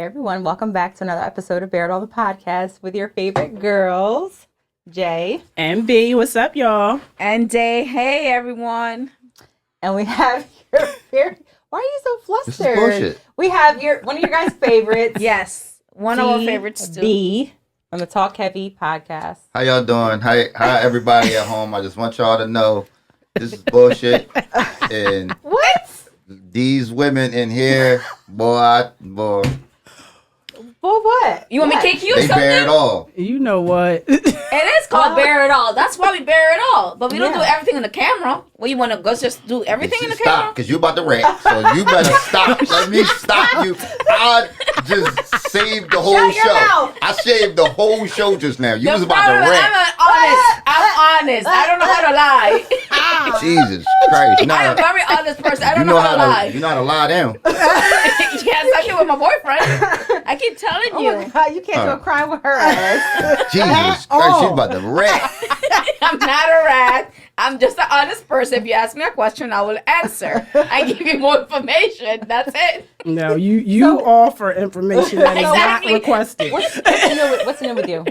everyone. Welcome back to another episode of Bear It All the podcast with your favorite girls, Jay. And B. What's up, y'all? And Day. Hey, everyone. And we have your very... Why are you so flustered? This is bullshit. We have one of your guys' favorites. Yes. One of our favorites, too. B from the Talk Heavy podcast. How y'all doing? Hi everybody at home. I just want y'all to know this is bullshit. And What? these women in here, boy. Well, what? You want me to kick you or They something? bear it all. You know what? It is called Bear It All. That's why we bear it all. But we don't Yeah. do everything on the camera. Well, you want to go just do everything in the Stop, camera? because you about to wreck. So you better stop. Let me stop you. I just saved the whole Shut your show. mouth. I saved the whole show just now. You The was about to problem is wreck. I'm honest. I don't know how to lie. Jesus Christ. You know I'm a how very honest person. I you don't know know how to lie. you know how to lie down. Yes, I do with my boyfriend. I keep telling Oh you. my God, you can't go crying with her ass. Jesus Christ, she's about to wreck. I'm not a rat. I'm just an honest person. If you ask me a question, I will answer. I give you more information. That's it. No, you offer information that is Exactly. not requested. What's new with you?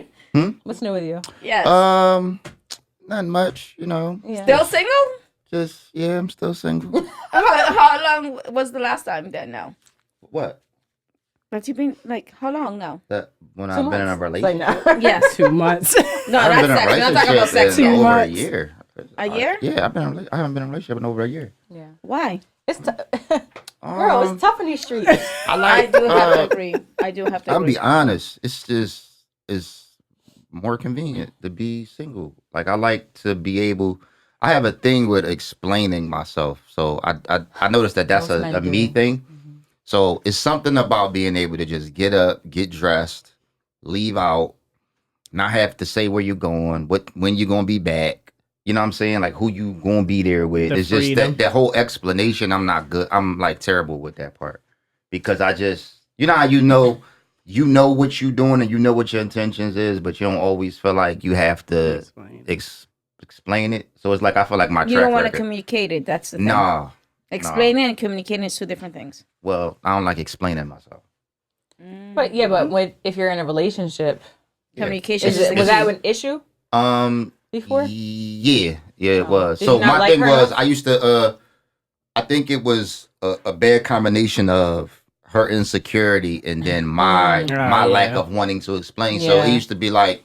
What's new with you? Yes. Not much, you know. Yeah. Still single? Just I'm still single. How long was the last time then? No. What? But you've been like, how long now? That when 2 I've been in a months? Like, relationship. no. Yes. 2 months. No, I haven't that's been in sex. a We're not talking about sex relationship in yet. over a months. year. A year? Yeah, I haven't been in a relationship in over a year. Yeah. Why? It's girl, it's tough in these streets. I I like. do have to agree. I do have to I'll agree. be honest. It's more convenient to be single. Like I like to be able. I have a thing with explaining myself. So I noticed that's Most men a do. me thing. So it's something about being able to just get up, get dressed, leave out, not have to say where you're going, when you're gonna be back. You know what I'm saying? Like who you gonna be there with. The It's just freedom. that whole explanation. I'm not good. I'm like terrible with that part. Because I just how you know what you're doing and you know what your intentions is, but you don't always feel like you have to Explain. explain it. So it's like I feel like my You track don't want to record. communicate it. That's the thing. Nah. Explaining and communicating is two different things. Well, I don't like explaining myself. But if you're in a relationship, Communication was is that an issue before? Yeah, it was. Did So you not my like thing her was enough? I used to I think it was a bad combination of her insecurity and then my lack yeah. of wanting to explain. So Yeah. it used to be like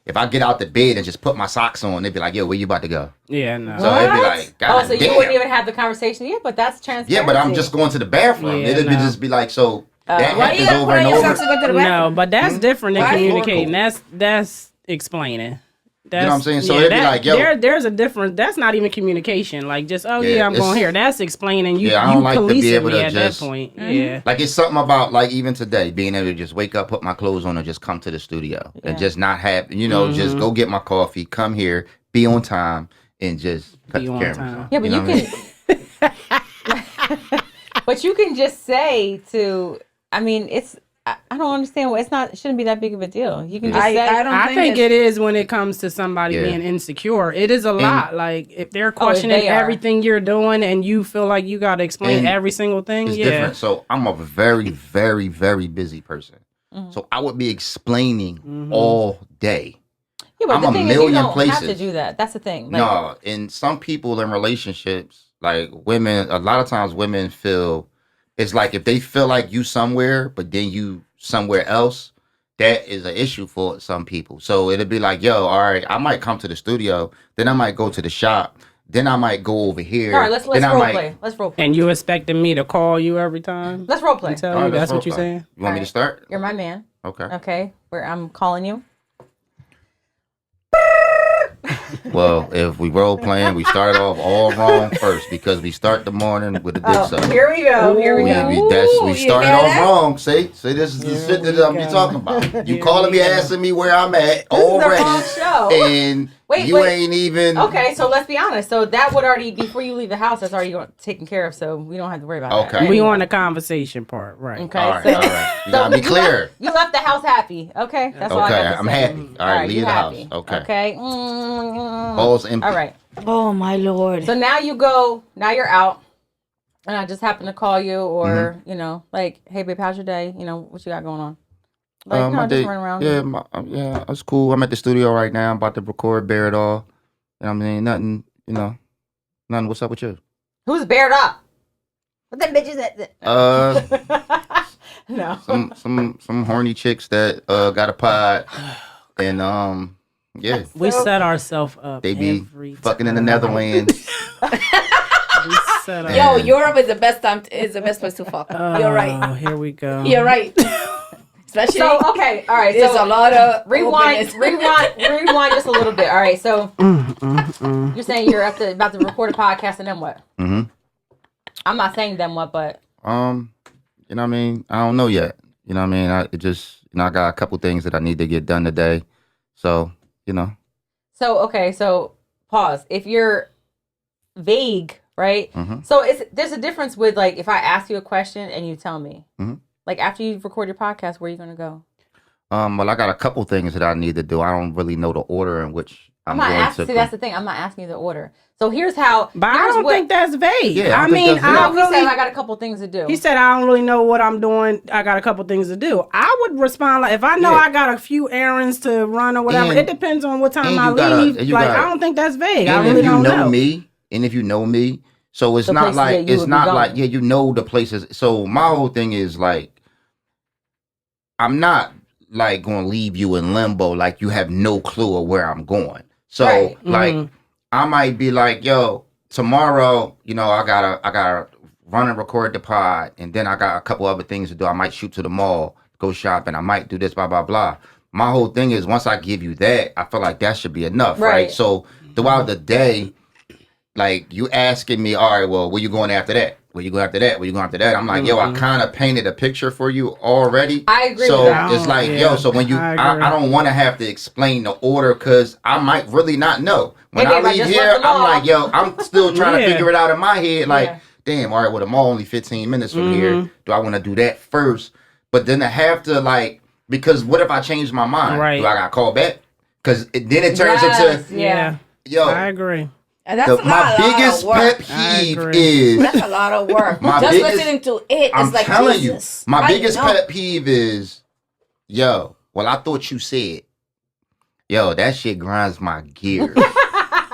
if I get out the bed and just put my socks on, they'd be like, "Yo, where you about to go?" Yeah, no. So it'd be like, "God so damn." you wouldn't even have the conversation. Yeah, but that's transparency. Yeah, but I'm just going to the bathroom. Yeah, It'd be no. just be like, so that Why you happens gotta over put on and your over. socks to go to the No, bathroom? but that's different than Why? communicating. That's explaining. That's, You know what I'm saying? So it'd be like, yo. there's a difference. That's not even communication. Like just, I'm it's- going here. That's explaining. You, Yeah, I don't you like to be policing able me to at just- that point. Yeah. Like it's something about like even today being able to just wake up, put my clothes on, and just come to the studio and just not have just go get my coffee, come here, be on time, and just cut Be the on cameras time. on. Yeah, but know you what I mean? can. But you can just say to. I mean, it's. I don't understand. It shouldn't be that big of a deal. You can just say. I think it is when it comes to somebody Yeah. being insecure. It is a lot. Like if they're questioning they are. everything you're doing and you feel like you got to explain And every single thing. It's Yeah. different. So I'm a very, very, very busy person. So I would be explaining all day. Yeah, but I'm the a thing is, you million don't have to places. do that. That's the thing. Like, No, and some people in relationships, like women, a lot of times women feel it's like if they feel like you somewhere, but then you somewhere else, that is an issue for some people. So it'd be like, yo, all right, I might come to the studio, then I might go to the shop, then I might go over here. All right, let's then I role might- play. Let's role play. And you expecting me to call you every time? Let's role play. And tell All right, you let's that's what role you're play. saying? You want me to start? You're my man. Okay. Okay, where I'm calling you. Well, if we role playing, we start off all wrong first because we start the morning with the dicks up. Here we go. Here we We, go. we you started hear off that? wrong. See, this is the shit that I'm talking about. You calling me, asking me where I'm at This is the already, wrong show. and Wait, you wait. ain't even. Okay, so let's be honest. So that would already, before you leave the house, that's already taken care of. So we don't have to worry about that. Okay. We on the conversation part, right? Okay. All right, so, all right. You gotta be you clear. You left the house happy. Okay, that's all I Okay, got to I'm say. happy. All right, leave you the house. happy. Okay. Okay. Balls empty. All right. Oh, my Lord. So now you go. Now you're out. and I just happen to call you, or Mm-hmm. you know, like, hey babe, how's your day? You know, what you got going on? Like, My no, just day, run around. yeah, yeah, that's cool. I'm at the studio right now. I'm about to record Bear It All. You know what I mean? Nothing, nothing. What's up with you? Who's bared up? What them bitches at? No. Some horny chicks that got a pod, and yeah, We So- set ourselves up. they be every fucking in the time. Netherlands. We set Yeah. Yo, up. Europe is the best time. Is the best place to fuck. You're right. Oh, here we go. You're right. Especially. So okay, all right. There's So a lot of rewind, openness. rewind just a little bit. All right. So Mm. you're saying you're about to record a podcast, and then what? hmm I'm not saying then what, but You know what I mean? I don't know yet. You know what I mean? I got a couple things that I need to get done today. So, so pause. If you're vague, right? Mhm. So there's a difference with like if I ask you a question and you tell me. Mhm. Like after you record your podcast, where are you gonna go? well, I got a couple things that I need to do. I don't really know the order in which I'm I'm not going asking. to. See, that's the thing. I'm not asking you the order. So here's how. But I here's don't what- think that's vague. Yeah, I I don't think mean, that's I vague. No, don't he said really. I got a couple things to do. He said, I don't really know what I'm doing. I got a couple things to do. I would respond like, if I know Yeah. I got a few errands to run or whatever, And- it depends on what time and I you gotta- leave. and you Like, gotta- I don't think that's vague. I And really if you don't know know. me, and if you know me, so it's The not places that like you it's would be not going. like yeah, you know the places. So my whole thing is like, I'm not like going to leave you in limbo, like you have no clue of where I'm going. So Right. like, Mhm. I might be like, yo, tomorrow, I gotta run and record the pod, and then I got a couple other things to do. I might shoot to the mall, go shopping. I might do this, blah blah blah. My whole thing is once I give you that, I feel like that should be enough, right? Right. So throughout the day, like you asking me, all right, well, where you going after that? Where you going after that? Where you going after that? I'm like, yo, I kind of painted a picture for you already. I agree So with that. it's like, Yeah, yo, so when I agree. I don't want to have to explain the order because I might really not know. When Hey, I babe, I leave just here, left the I'm mall. like, yo, I'm still trying to Yeah. figure it out in my head. Like, Yeah. damn, all right, well, the mall only 15 minutes from here. Do I want to do that first? But then I have to like, because what if I change my mind? Right. Do I got to call back? Because then it turns Yes, into, yeah. yo, I agree. And that's my biggest of work. pet I peeve agree. is That's a lot of work. My Just biggest- listening to it I'm is like telling Jesus. you, my I biggest know. pet peeve is, yo, well, I thought you said, yo, that shit grinds my gears.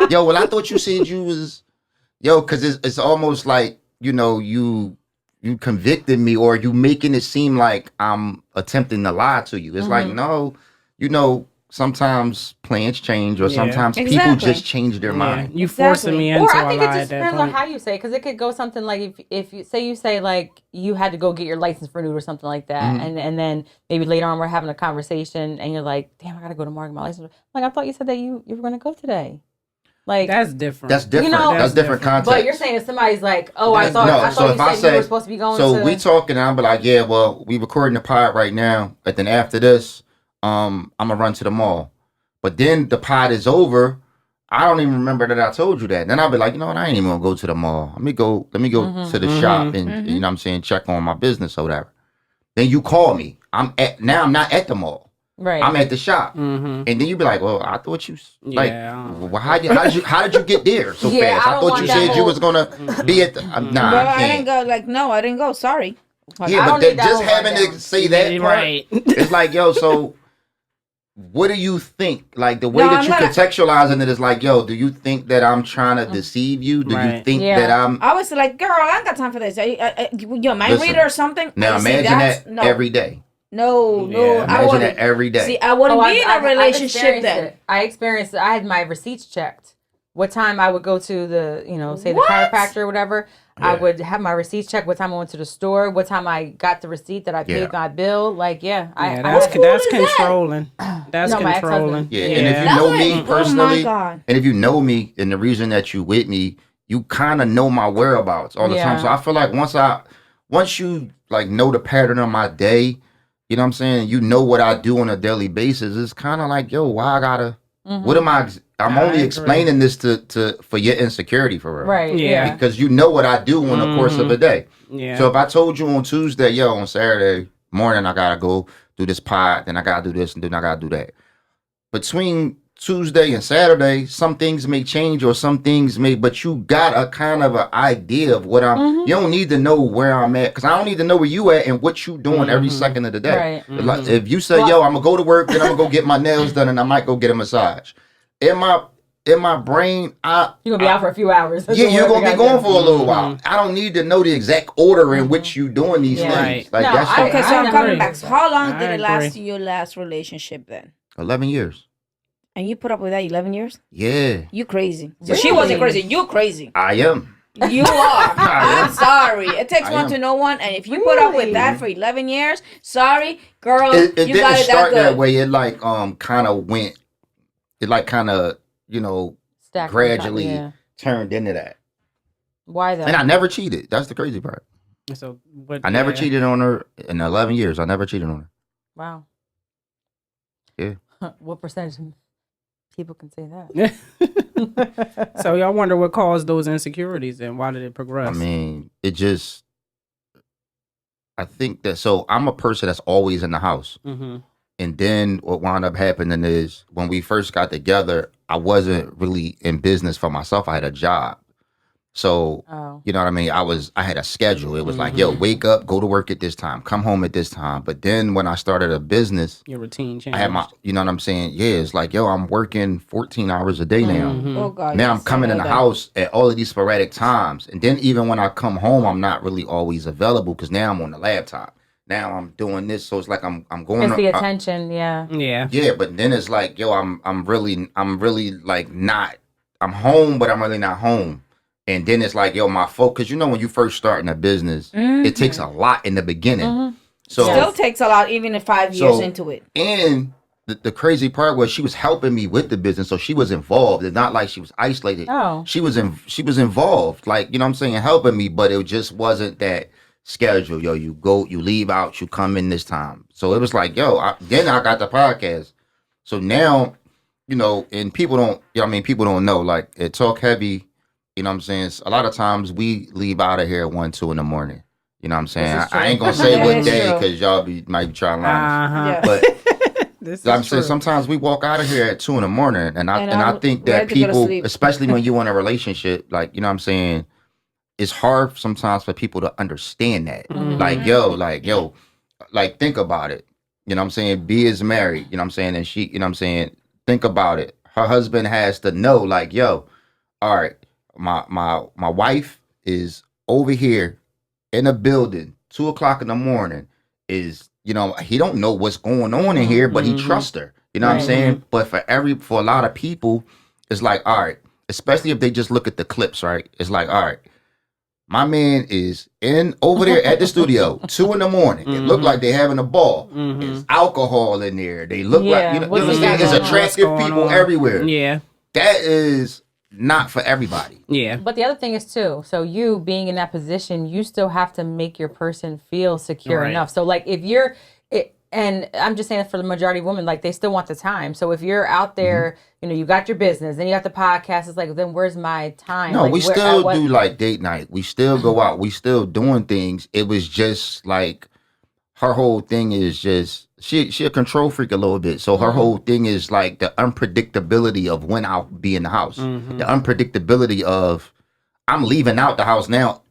Yo, well, I thought you said you was, yo, because it's almost like, you convicted me or you making it seem like I'm attempting to lie to you. It's like, no, sometimes plans change or Yeah. sometimes people Exactly. just change their Yeah. mind. You forcing me into Or I a think lie it at just that depends on point. how you say, because it could go something like if you say like you had to go get your license renewed or something like that, Mm-hmm. and then maybe later on we're having a conversation and you're like, damn, I gotta go tomorrow to get my license. Like I thought you said that you were gonna go today. Like That's different. That's different. know- that's different context. but you're saying if somebody's like, oh, I That's- thought no, I so thought if you I said you say- were supposed to be going So to we talking, and I'm be like, yeah, well, we recording the pod right now, but then after this, I'm gonna run to the mall. But then the pod is over. I don't even remember that I told you that. Then I'll be like, you know what, I ain't even gonna go to the mall. Let me go Mm-hmm. to the shop and you know what I'm saying, check on my business or whatever. Then you call me. I'm not at the mall. right. I'm at the shop. Mm-hmm. And then you be like, well, I thought you like, Yeah. well, how did you get there so Yeah, fast? I I don't thought want you that said you whole- was gonna be at the. Nah, Bro, I I didn't can't. go. Like, no, I didn't go. Sorry. Yeah, I but don't that, need that just whole having rundown. to say that part, Right. it's like, yo, so what do you think? Like the way No, that I'm you gonna- contextualizing it is like, yo, do you think that I'm trying to deceive you? Do you Right. think Yeah. that I'm I was like, girl, I ain't got time for this. You a mind Listen, reader or something? now? You see, Imagine that's- that no, every day. No, Yeah. I Imagine wouldn't. that every day. See, I wouldn't be in a I've relationship experienced then. it. I experienced it. I had my receipts checked. What time I would go to the, say What? the chiropractor or whatever. I Yeah. would have my receipts checked. What time I went to the store. What time I got the receipt that I paid Yeah. my bill. Like, Yeah, I that's Who is that? controlling. That's No, my controlling. ex-husband. Yeah, and if you That's know what- me oh my personally, God. and if you know me, and the reason that you with me, you kind of know my whereabouts all the time. Yeah. So I feel like once you like know the pattern of my day, you know what I'm saying? You know what I do on a daily basis. It's kind of like, yo, why I gotta? What am I? I'm I only agree. explaining this to for your insecurity for real, right. Yeah. Yeah. Because you know what I do on the course of a day. Yeah. So if I told you on Tuesday, yo, on Saturday morning, I gotta go do this pod, then I gotta do this, and then I gotta do that. Between Tuesday and Saturday, some things may change or some things may, but you got a kind of an idea of what I'm. You don't need to know where I'm at because I don't need to know where you at and what you doing every second of the day. Right. Like, if you say, "Yo, I'm gonna go to work, then I'm gonna go get my nails done, and I might go get a massage," in my brain, You're gonna be out for a few hours. Yeah, you're gonna be going for a little while. I don't need to know the exact order in which you doing these things. Right. Like No, that's Okay, so I'm coming back. So how long I did it last agree. to your last relationship then? 11 years. And you put up with that 11 years? Yeah, You crazy. So she wasn't crazy. You crazy. I am. You are. I'm sorry. It takes I one am. to know one. And if you put up with that for 11 years, sorry, girl, It you didn't got it start that that good. way. It like kind of went. It like kind of Stacked on top, gradually yeah. turned into that. Why though? And I never cheated. That's the crazy part. So, but I never yeah. cheated on her in 11 years. I never cheated on her. Wow. Yeah. What percentage of people can say that? So y'all wonder what caused those insecurities and why did it progress? I mean, it just. I think that so I'm a person that's always in the house. Mm-hmm. And then what wound up happening is when we first got together, I wasn't really in business for myself. I had a job. So, Oh. you know what I mean? I had a schedule. It was like, yo, wake up, go to work at this time, come home at this time. But then when I started a business, Your routine changed. I had my, you know what I'm saying? Yeah, it's like, yo, I'm working 14 hours a day now. Mm-hmm. Oh, God. Now yes, I'm coming I in know the that. house at all of these sporadic times. And then even when I come home, I'm not really always available because now I'm on the laptop. Now I'm doing this. So it's like I'm going It's the to, attention, yeah. Yeah. yeah, but then it's like, yo, I'm really like not. I'm home, but I'm really not home. And then it's like, yo, my focus. You know, when you first starting a business, it takes a lot in the beginning. So Still takes a lot, even in 5 years into it. And the crazy part was she was helping me with the business, so she was involved. It's not like she was isolated. Oh. She was involved, like, you know what I'm saying, helping me, but it just wasn't that schedule. Yo, you go, you leave out, you come in this time. So it was like, yo, then I got the podcast. So now, you know, and people don't, you know what I mean, people don't know, like at Talk Heavy, you know what I'm saying, a lot of times we leave out of here at 1, 2 in the morning. You know what I'm saying? I ain't gonna say Yeah, what it's day true. because y'all might be trying to lie. Uh-huh. Yeah. But This I'm is saying true. sometimes we walk out of here at 2 in the morning, and I I'm think that ready to go to people, sleep. especially when you in a relationship, like, you know what I'm saying, it's hard sometimes for people to understand that. Like yo, like think about it. You know what I'm saying? B is married. You know what I'm saying? And she, you know what I'm saying? Think about it. Her husband has to know, like, yo, all right, my wife is over here in a building, 2:00 in the morning. Is, you know, he don't know what's going on in here, but he trusts her. You know what I'm saying? But for a lot of people, it's like, all right, especially if they just look at the clips, right? It's like, all right, my man is in over there at the studio, 2 in the morning. It look like they having a ball. There's alcohol in there. They look like, you know, what's understand? It's going on? attractive What's going people on? everywhere. Yeah. That is not for everybody. Yeah. But the other thing is too, so you being in that position, you still have to make your person feel secure Right. enough. So like if you're, and I'm just saying for the majority of women, like they still want the time. So if you're out there, you know, you got your business, then you got the podcast. It's like, then where's my time? No, like, we where- still at what- do like date night. We still go out. We still doing things. It was just like her whole thing is just she a control freak a little bit. So her whole thing is like the unpredictability of when I'll be in the house. The unpredictability of I'm leaving out the house now.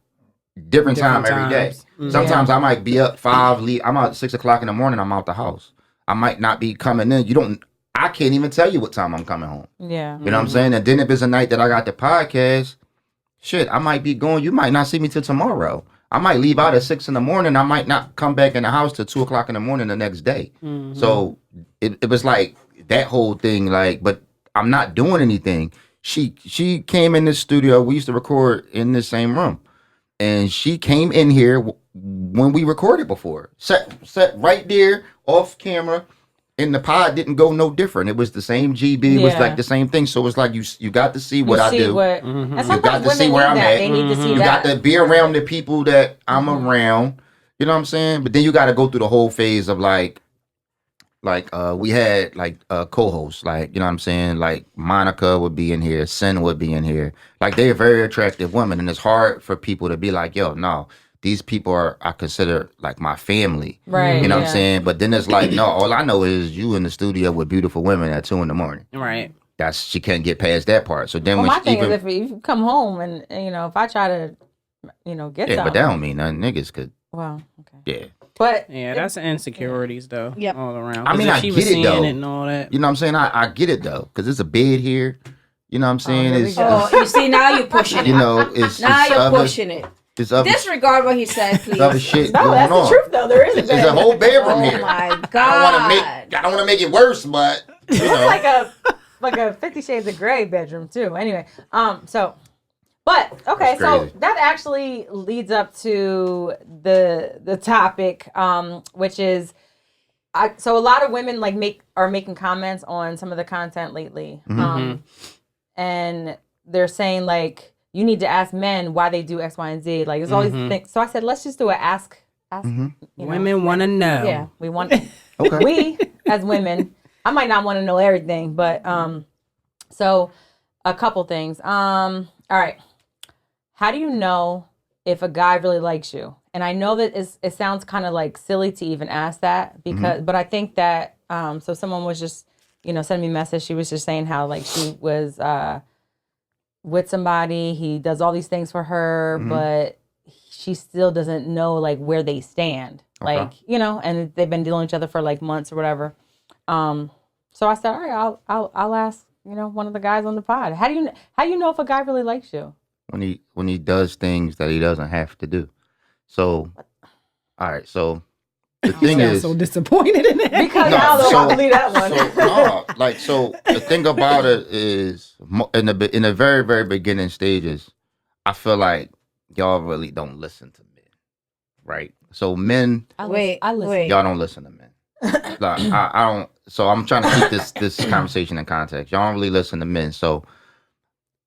Different time every day. times. Sometimes I might be up 5, I'm out 6:00 in the morning. I'm out the house. I might not be coming in. I can't even tell you what time I'm coming home. Yeah. You know what I'm saying? And then if it's a night that I got the podcast, shit, I might be going. You might not see me till tomorrow. I might leave out at 6 in the morning. I might not come back in the house till 2:00 in the morning the next day. So it was like that whole thing. Like, but I'm not doing anything. She came in the studio. We used to record in the same room, and she came in here when we recorded before. Sat right there off camera. And the pod didn't go no different. It was the same GB. It was Yeah. like the same thing. So it's like you got to see what You I see do. what- And You sometimes got to see women where need I'm that. at. They need to see You that. got to be around the people that I'm around. You know what I'm saying? But then you got to go through the whole phase of like we had like co-hosts, like, you know what I'm saying? Like Monica would be in here, Sin would be in here. Like they're very attractive women, and it's hard for people to be like, yo, no, these people are I consider like my family. Right. You know what I'm saying? But then it's like, no, all I know is you in the studio with beautiful women at 2 a.m. Right. She can't get past that part. So then Well, when my she thing even is if you come home and if I try to, get yeah, something. but that don't mean nothing. Niggas could Well, okay. yeah. But Yeah, that's insecurities though. Yep. All around. I mean, 'Cause if I she get was it seeing though. it and all that. You know what I'm saying? I get it though, because it's a bed here. You know what I'm saying? here we go. Oh, you see, now you're pushing it. you know, it's Now it's you're other, pushing it. It's other, Disregard what he said, it's other please. shit no, going that's on. the truth though. There is a It's bed. a whole bedroom Oh here. my I God. don't want to make it worse, but you know. like a 50 Shades of Grey bedroom too. Anyway, but okay, That's so crazy. that actually leads up to the topic, which is, so a lot of women are making comments on some of the content lately, and they're saying like you need to ask men why they do X, Y, and Z. Like there's all these things. So I said let's just do an ask. Women want to know. Yeah, we want. Okay. We as women, I might not want to know everything, but so a couple things. All right. How do you know if a guy really likes you? And I know that it sounds kind of like silly to even ask that because, but I think that so someone was just sending me a message. She was just saying how like she was with somebody. He does all these things for her, but she still doesn't know like where they stand. Okay. Like and they've been dealing with each other for like months or whatever. So I said, all right, I'll ask one of the guys on the pod. How do you know if a guy really likes you? When he does things that he doesn't have to do. So, all right. So the thing is, so disappointed in it. Because I don't know if I believe that one. So the thing about it is, in the very very beginning stages, I feel like y'all really don't listen to men, right? So men, I listen. y'all don't listen to men. Like I don't. So I'm trying to keep this conversation in context. Y'all don't really listen to men. So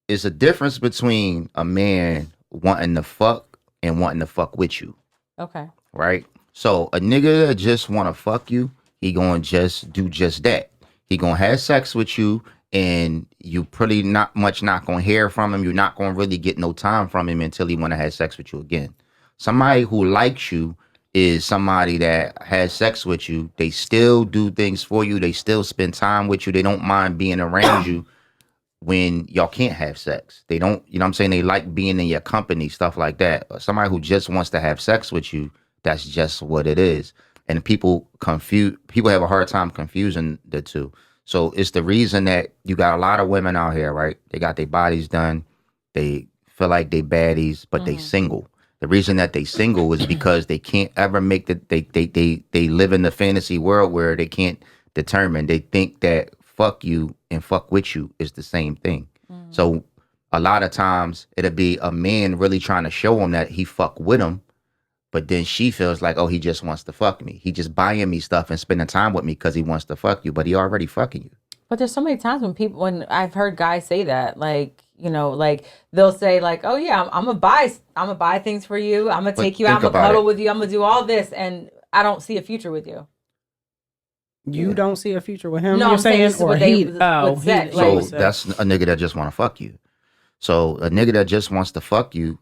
it's a difference between a man wanting to fuck and wanting to fuck with you. Okay. Right? So a nigga that just want to fuck you, he going to just do just that. He going to have sex with you and you pretty not going to hear from him. You're not going to really get no time from him until he want to have sex with you again. Somebody who likes you is somebody that has sex with you. They still do things for you. They still spend time with you. They don't mind being around you when y'all can't have sex. They don't, you know what I'm saying? They like being in your company, stuff like that. Somebody who just wants to have sex with you, that's just what it is. And people have a hard time confusing the two. So it's the reason that you got a lot of women out here, right? They got their bodies done. They feel like they baddies, but they single. The reason that they single is because they can't ever make they live in the fantasy world where they can't determine. They think that fuck you and fuck with you is the same thing. So a lot of times it'll be a man really trying to show him that he fuck with him, but then she feels like, oh, he just wants to fuck me. He just buying me stuff and spending time with me because he wants to fuck you, but he already fucking you. But there's so many times when I've heard guys say that, like, like they'll say like, oh yeah, I'm gonna buy things for you. I'm gonna take you out, I'm gonna cuddle with you. I'm gonna do all this. And I don't see a future with you. You don't see a future with him? No, you're I'm saying this is what they with sex. So that's a nigga that just want to fuck you. So a nigga that just wants to fuck you,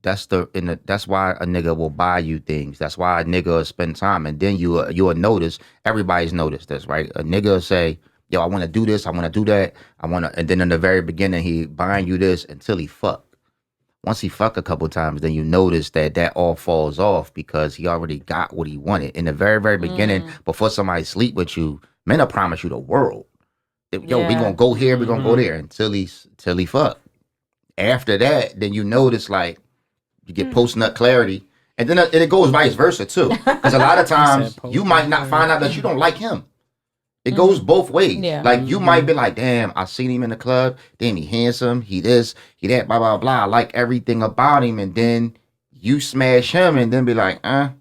that's why a nigga will buy you things. That's why a nigga will spend time, and then you'll notice. Everybody's noticed this, right? A nigga will say, yo, I want to do this, I want to do that, and then in the very beginning he buying you this until he fuck. Once he fuck a couple times, then you notice that all falls off because he already got what he wanted. In the very, very beginning, before somebody sleep with you, men will promise you the world. Yo, we gonna go here, we gonna go there until he fuck. After that, then you notice like you get post nut clarity, and then it goes vice versa too. Because a lot of times you might not find out that you don't like him. It goes both ways. Yeah. Like you might be like, damn, I seen him in the club. Damn, he handsome. He this, he that, blah, blah, blah. I like everything about him. And then you smash him and then be like, man,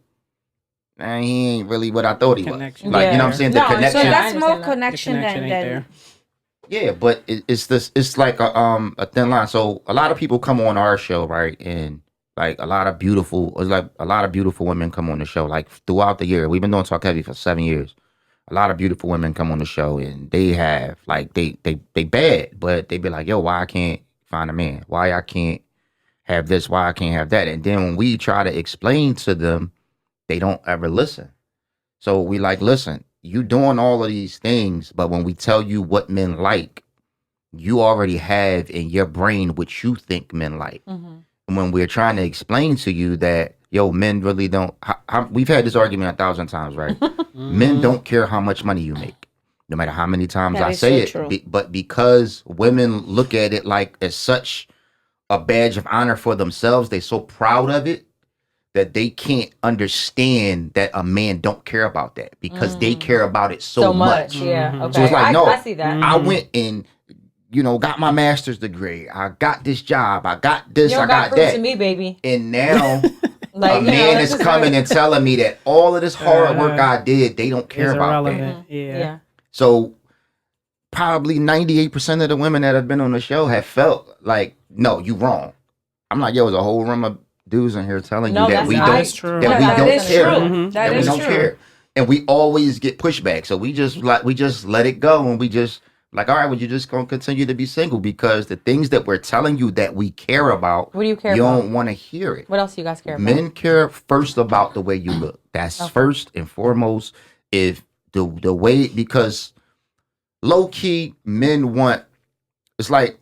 he ain't really what I thought he was. Like, you know what I'm saying? The connection. So that's more connection than Yeah, but it's like a thin line. So a lot of people come on our show, right? And like a lot of beautiful women come on the show. Like throughout the year, we've been doing Talk Heavy for 7 years. A lot of beautiful women come on the show and they have like they bad, but they be like, yo, why I can't find a man? Why I can't have this, why I can't have that. And then when we try to explain to them, they don't ever listen. So we like, listen, you doing all of these things, but when we tell you what men like, you already have in your brain what you think men like. And when we're trying to explain to you that, yo, men really don't, we've had this argument 1,000 times, right? Men don't care how much money you make, no matter how many times That I is say so it. true. But because women look at it like as such a badge of honor for themselves, they're so proud of it that they can't understand that a man don't care about that because they care about it so much. Yeah. Okay. So it's like, no, I see that. I went and, got my master's degree. I got this job. I got this. You I don't got proof that. to me, baby. And now Like, a man is coming and telling me that all of this hard work I did, they don't care It's about that. irrelevant. Yeah. So probably 98% of the women that have been on the show have felt like, no, you wrong. I'm like, yo, there's a whole room of dudes in here telling you that we That's don't, true. that we That don't is care. true. That we is don't true. care. And we always get pushback. So we just let it go, and we just like, all right, well, you're just gonna continue to be single because the things that we're telling you that we care about, What do you care you about? don't want to hear it. What else do you guys care about? Men care first about the way you look. That's first and foremost. If the way, because low key men want, it's like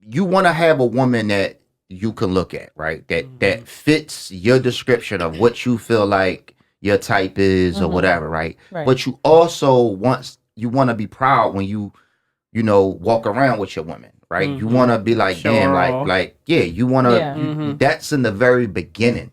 you want to have a woman that you can look at, right? That fits your description of what you feel like your type is or whatever, right? But you also want to be proud when you walk around with your woman, right? You want to be like, Show damn, her off. like yeah, you want to. That's in the very beginning,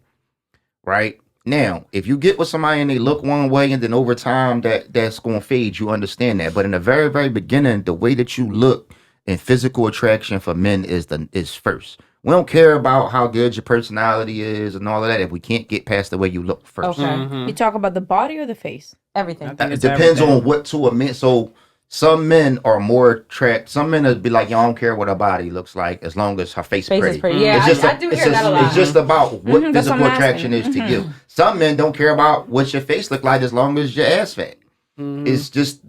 right? Now, if you get with somebody and they look one way, and then over time that's going to fade, you understand that. But in the very, very beginning, the way that you look and physical attraction for men is first. We don't care about how good your personality is and all of that if we can't get past the way you look first. Okay. You talk about the body or the face? Everything. I think It it's depends everything. on what to a man. So some men are more attract. Some men would be like, yo, I don't care what her body looks like as long as her face, Face pretty. is pretty. Yeah, I do hear that a lot. It's just about what That's physical what I'm attraction asking. is to you. Some men don't care about what your face look like as long as your ass fat. It's just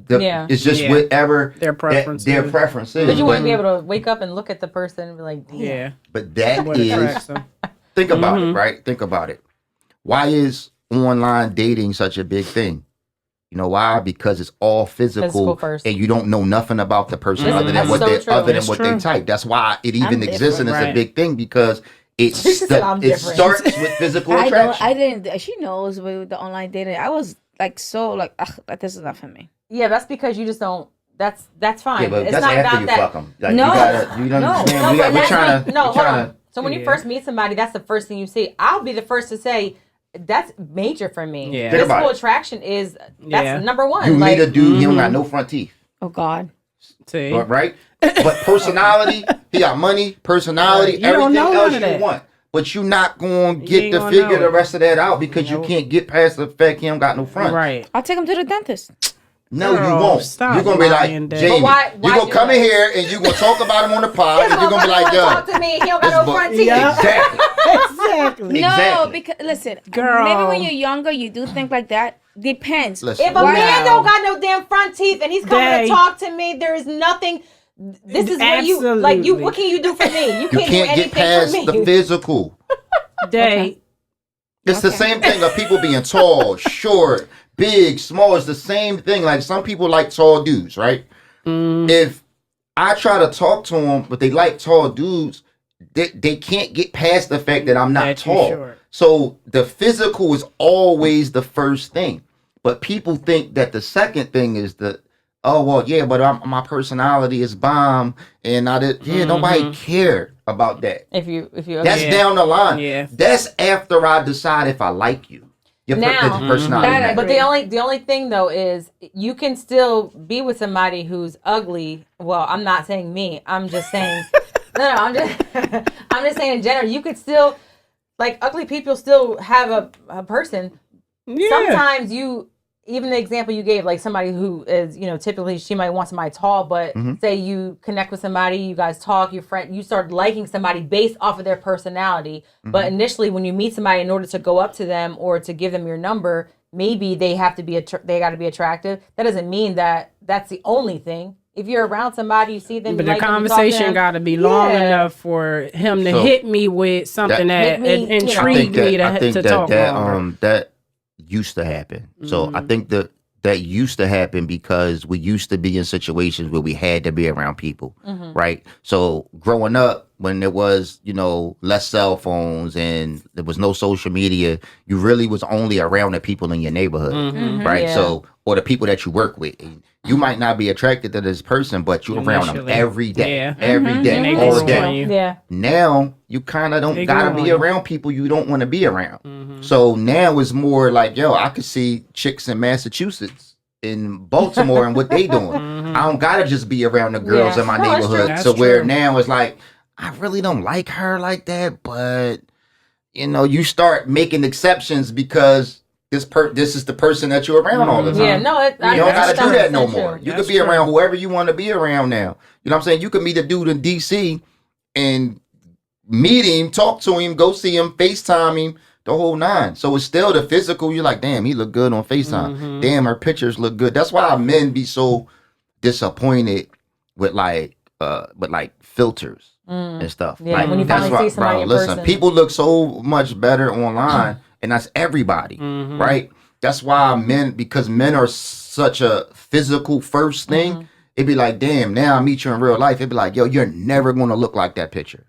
whatever Their preference their is. preference is. But you want to be able to wake up and look at the person and be like, damn. Yeah. But that What is, attracts them. think about it, right? Think about it. Why is online dating such a big thing? You know why? Because it's all Physical physical, first. and you don't know nothing about the person Listen, other than that's what so they true. That's they true. type. That's why it even I'm exists and it's different, a right. big thing because it She said I'm different. starts with physical I attraction. didn't. She knows with the online dating. I was like so like, ugh, like this is not for me. Yeah, that's because you just don't. That's fine. Yeah, but it's that's not after about you that. fuck them. Like, No. you understand? No, we're but that's trying not, to. no, we're hold trying on. to. So when you Yeah. first meet somebody, that's the first thing you see. I'll be the first to say that's major for me. Yeah. Think about Physical it. attraction is that's Yeah. number one. You like, meet a dude, he don't got no front teeth. Oh God. See? Right? But personality, he got money, personality, Right. You don't everything know else none of you that. want. But you not going to You get ain't to gonna figure know the it. rest of that out because you Nope. can't get past the fact he don't got no front. Right. I'll take him to the dentist. No, you Girl, won't. stop You're going to be like, lying, Dad. Jamie, But why you're going do to come that? in here and you're going to talk about him on the pod and you're going to be like, talk yo. to me. He don't this got no boy- front teeth. Yeah. Exactly. Exactly. No, Exactly. because listen, Girl. maybe when you're younger, you do think like that. Depends. Listen. If a Wow. man don't got no damn front teeth and he's coming They- to talk to me, there is nothing. This is what you like. You what can you do for me? You You can't, do can't anything get past for me. the physical. They. It's the same thing of people being tall, short, big, small. It's the same thing. Like some people like tall dudes, right? If I try to talk to them, but they like tall dudes, they can't get past the fact that I'm not That you tall. short. So the physical is always the first thing. But people think that the second thing is but my personality is bomb, and nobody cared about that. If you That's Yeah. down the line. Yeah. That's after I decide if I like you. Your Now- personality. That I matters. But the only thing though is you can still be with somebody who's ugly. Well, I'm not saying me. I'm just saying I'm just saying in general. You could still like ugly people still have a person. Yeah. Sometimes even the example you gave, like somebody who is, typically she might want somebody tall, but say you connect with somebody, you guys talk, you start liking somebody based off of their personality. But initially when you meet somebody, in order to go up to them or to give them your number, maybe they have to be, they got to be attractive. That doesn't mean that that's the only thing. if you're around somebody, you see them, But you the like them, you talk to conversation them. got to be long Yeah. enough for him to So, hit me with something that, Make me, intrigued me I think to that talk longer. that used to happen. So I think that used to happen because we used to be in situations where we had to be around people, right? So growing up, when there was, less cell phones and there was no social media, you really was only around the people in your neighborhood, right? Yeah. So, or the people that you work with. And you might not be attracted to this person, but you're around them Initially. every day, Yeah. every day, And they all grow day. on you. Yeah. Now you kind of don't They gotta grow be on you. around people you don't want to be around. So now it's more like, yo, I could see chicks in Massachusetts, in Baltimore, and what they doing. I don't gotta just be around the girls Yeah. in my No, that's true. neighborhood. That's So where true. now it's like, I really don't like her like that, but you start making exceptions because this is the person that you're around all the time. Yeah, no, You don't gotta do that no 100% more. true. You That's could be true. around whoever you want to be around now. You know what I'm saying? You could meet a dude in DC and meet him, talk to him, go see him, FaceTime him, the whole nine. So it's still the physical. You're like, damn, he look good on FaceTime. Damn, her pictures look good. That's why men be so disappointed with filters and stuff. Yeah, like, when you that's finally why, see somebody in listen, person. people look so much better online, and that's everybody, right? That's why because men are such a physical first thing. It'd be like, damn, now I meet you in real life. It'd be like, yo, you're never gonna look like that picture.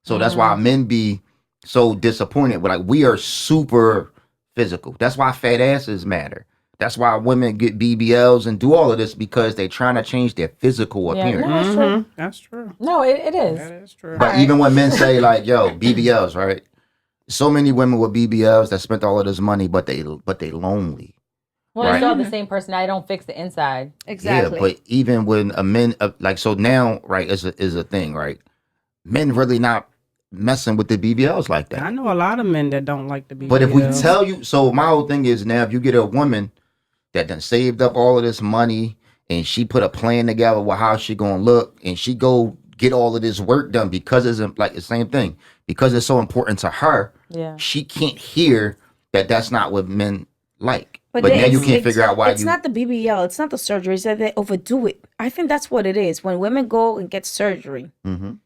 So that's why men be so disappointed. But like, we are super physical. That's why fat asses matter. That's why women get BBLs and do all of this, because they're trying to change their physical Yeah, appearance. no, it's true. That's true. No, it is. That is true. But even when men say like, yo, BBLs, right? So many women with BBLs that spent all of this money, but they lonely. Well, they Right. still have the same personality. Don't fix the inside. Exactly. Yeah, but even when a men so now, right, is a thing, right? Men really not messing with the BBLs like that. I know a lot of men that don't like to be. But if we tell you, so my whole thing is now, if you get a woman that done saved up all of this money and she put a plan together with how she gonna look, and she go get all of this work done because it's like the same thing, because it's so important to her. Yeah. She can't hear that that's not what men like. But then now you it's- can't figure out why it's you. not the BBL, it's not the surgery, it's that they overdo it. I think that's what it is. When women go and get surgery, Mhm.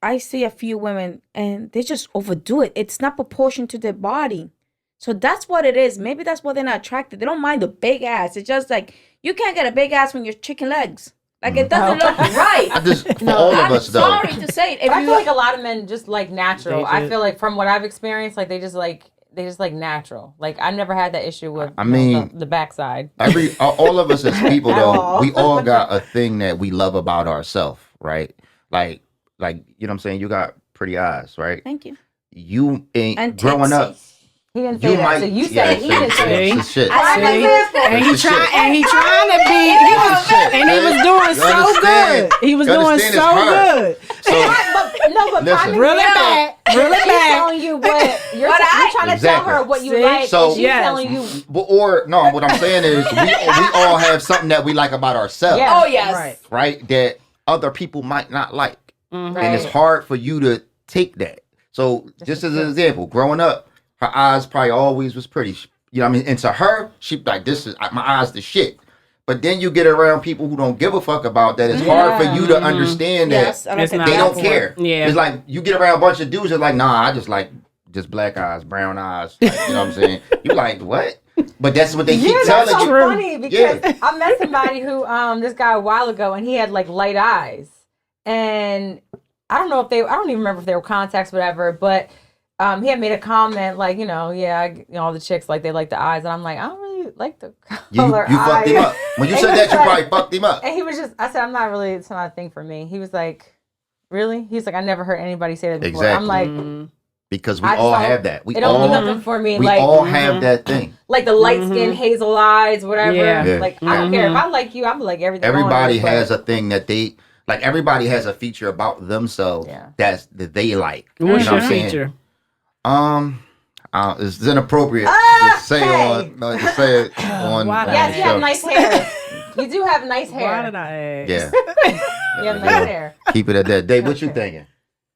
I see a few women and they just overdo it. It's not proportion to their body. So that's what it is. Maybe that's why they're not attracted. They don't mind the big ass. It's just like, you can't get a big ass when you're chicken legs. Like, it doesn't look right. I just for all of I'm us though. sorry to say it. If But I you feel like a lot of men just like natural. They I just- feel like from what I've experienced, like they just like natural. Like I never had that issue with I mean, the backside. All of us as people At though, all. we all got a thing that we love about ourselves, right? Like you know what I'm saying? You got pretty eyes, right? Thank you. You ain't And growing up. He didn't You say that. might. So you said he didn't say it. It's the shit. I See? understand. And he It's the trying, shit. and he trying to be, he was, and he was doing You so understand? good. He was You doing understand so it's her. good. So But Listen. prime Really example, bad, really she's bad. telling you what you're, What you're trying to tell Exactly. her what you See? like, So- and she's Yes. telling you. what I'm saying is we all have something that we like about ourselves, Yeah. Oh, yes. Right. right? That other people might not like. Mhm. And it's Right. hard for you to take that. So just as an example, growing up, her eyes probably always was pretty. You know what I mean? And to her, she like, this is my eyes the shit. But then you get around people who don't give a fuck about that. It's hard for you to understand Yes. that I like It's it. not- they don't Yeah. care. Yeah. It's like you get around a bunch of dudes that are like, nah, I just like just black eyes, brown eyes. Like, you know what I'm saying? You like what? But that's what they keep Yeah, that's telling so you. funny because I met somebody who this guy a while ago, and he had like light eyes, and I don't even remember if they were contacts, whatever, but he had made a comment like, all the chicks like they like the eyes, and I'm like, I don't really like the You color fucked him eyes. up. When you And said he that, was you like- probably fucked him up. And he was I said, it's not a thing for me. He was like, really? He's like, I never heard anybody say that before. Exactly. I'm like, Mhm. Because we I just all don't- have that. We it don't all do nothing for me. we Like, all have that thing. like the light skin, hazel eyes, whatever. Yeah. Yeah. Like, I don't care. If I like you, I'm like everything. Everybody on it, has but- a thing that they like. Everybody has a feature about themselves Yeah. that they like. What's You know your what I'm saying? feature? It's inappropriate Ah, to say hey. to say it on. Why on did Yes, the you have show. nice hair. You do have nice hair. Why did I ask? Yeah, You have nice hair. keep it at that. Dave, what you thinking?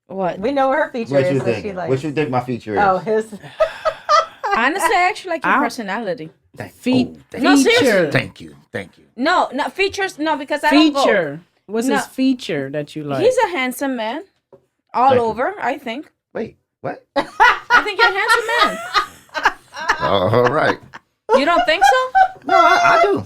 What? We know what her feature What is. you So she thinking? like. What you think my feature is? Oh, his. Honestly, I actually like your Ow. personality. Feature. No, seriously. Thank you. No, not features. No, because I don't go. Feature. What's No. his feature that you like? He's a handsome man, all Thank you. over. I think. Wait, what? I think you're a handsome man. All right. You don't think so? No, I do.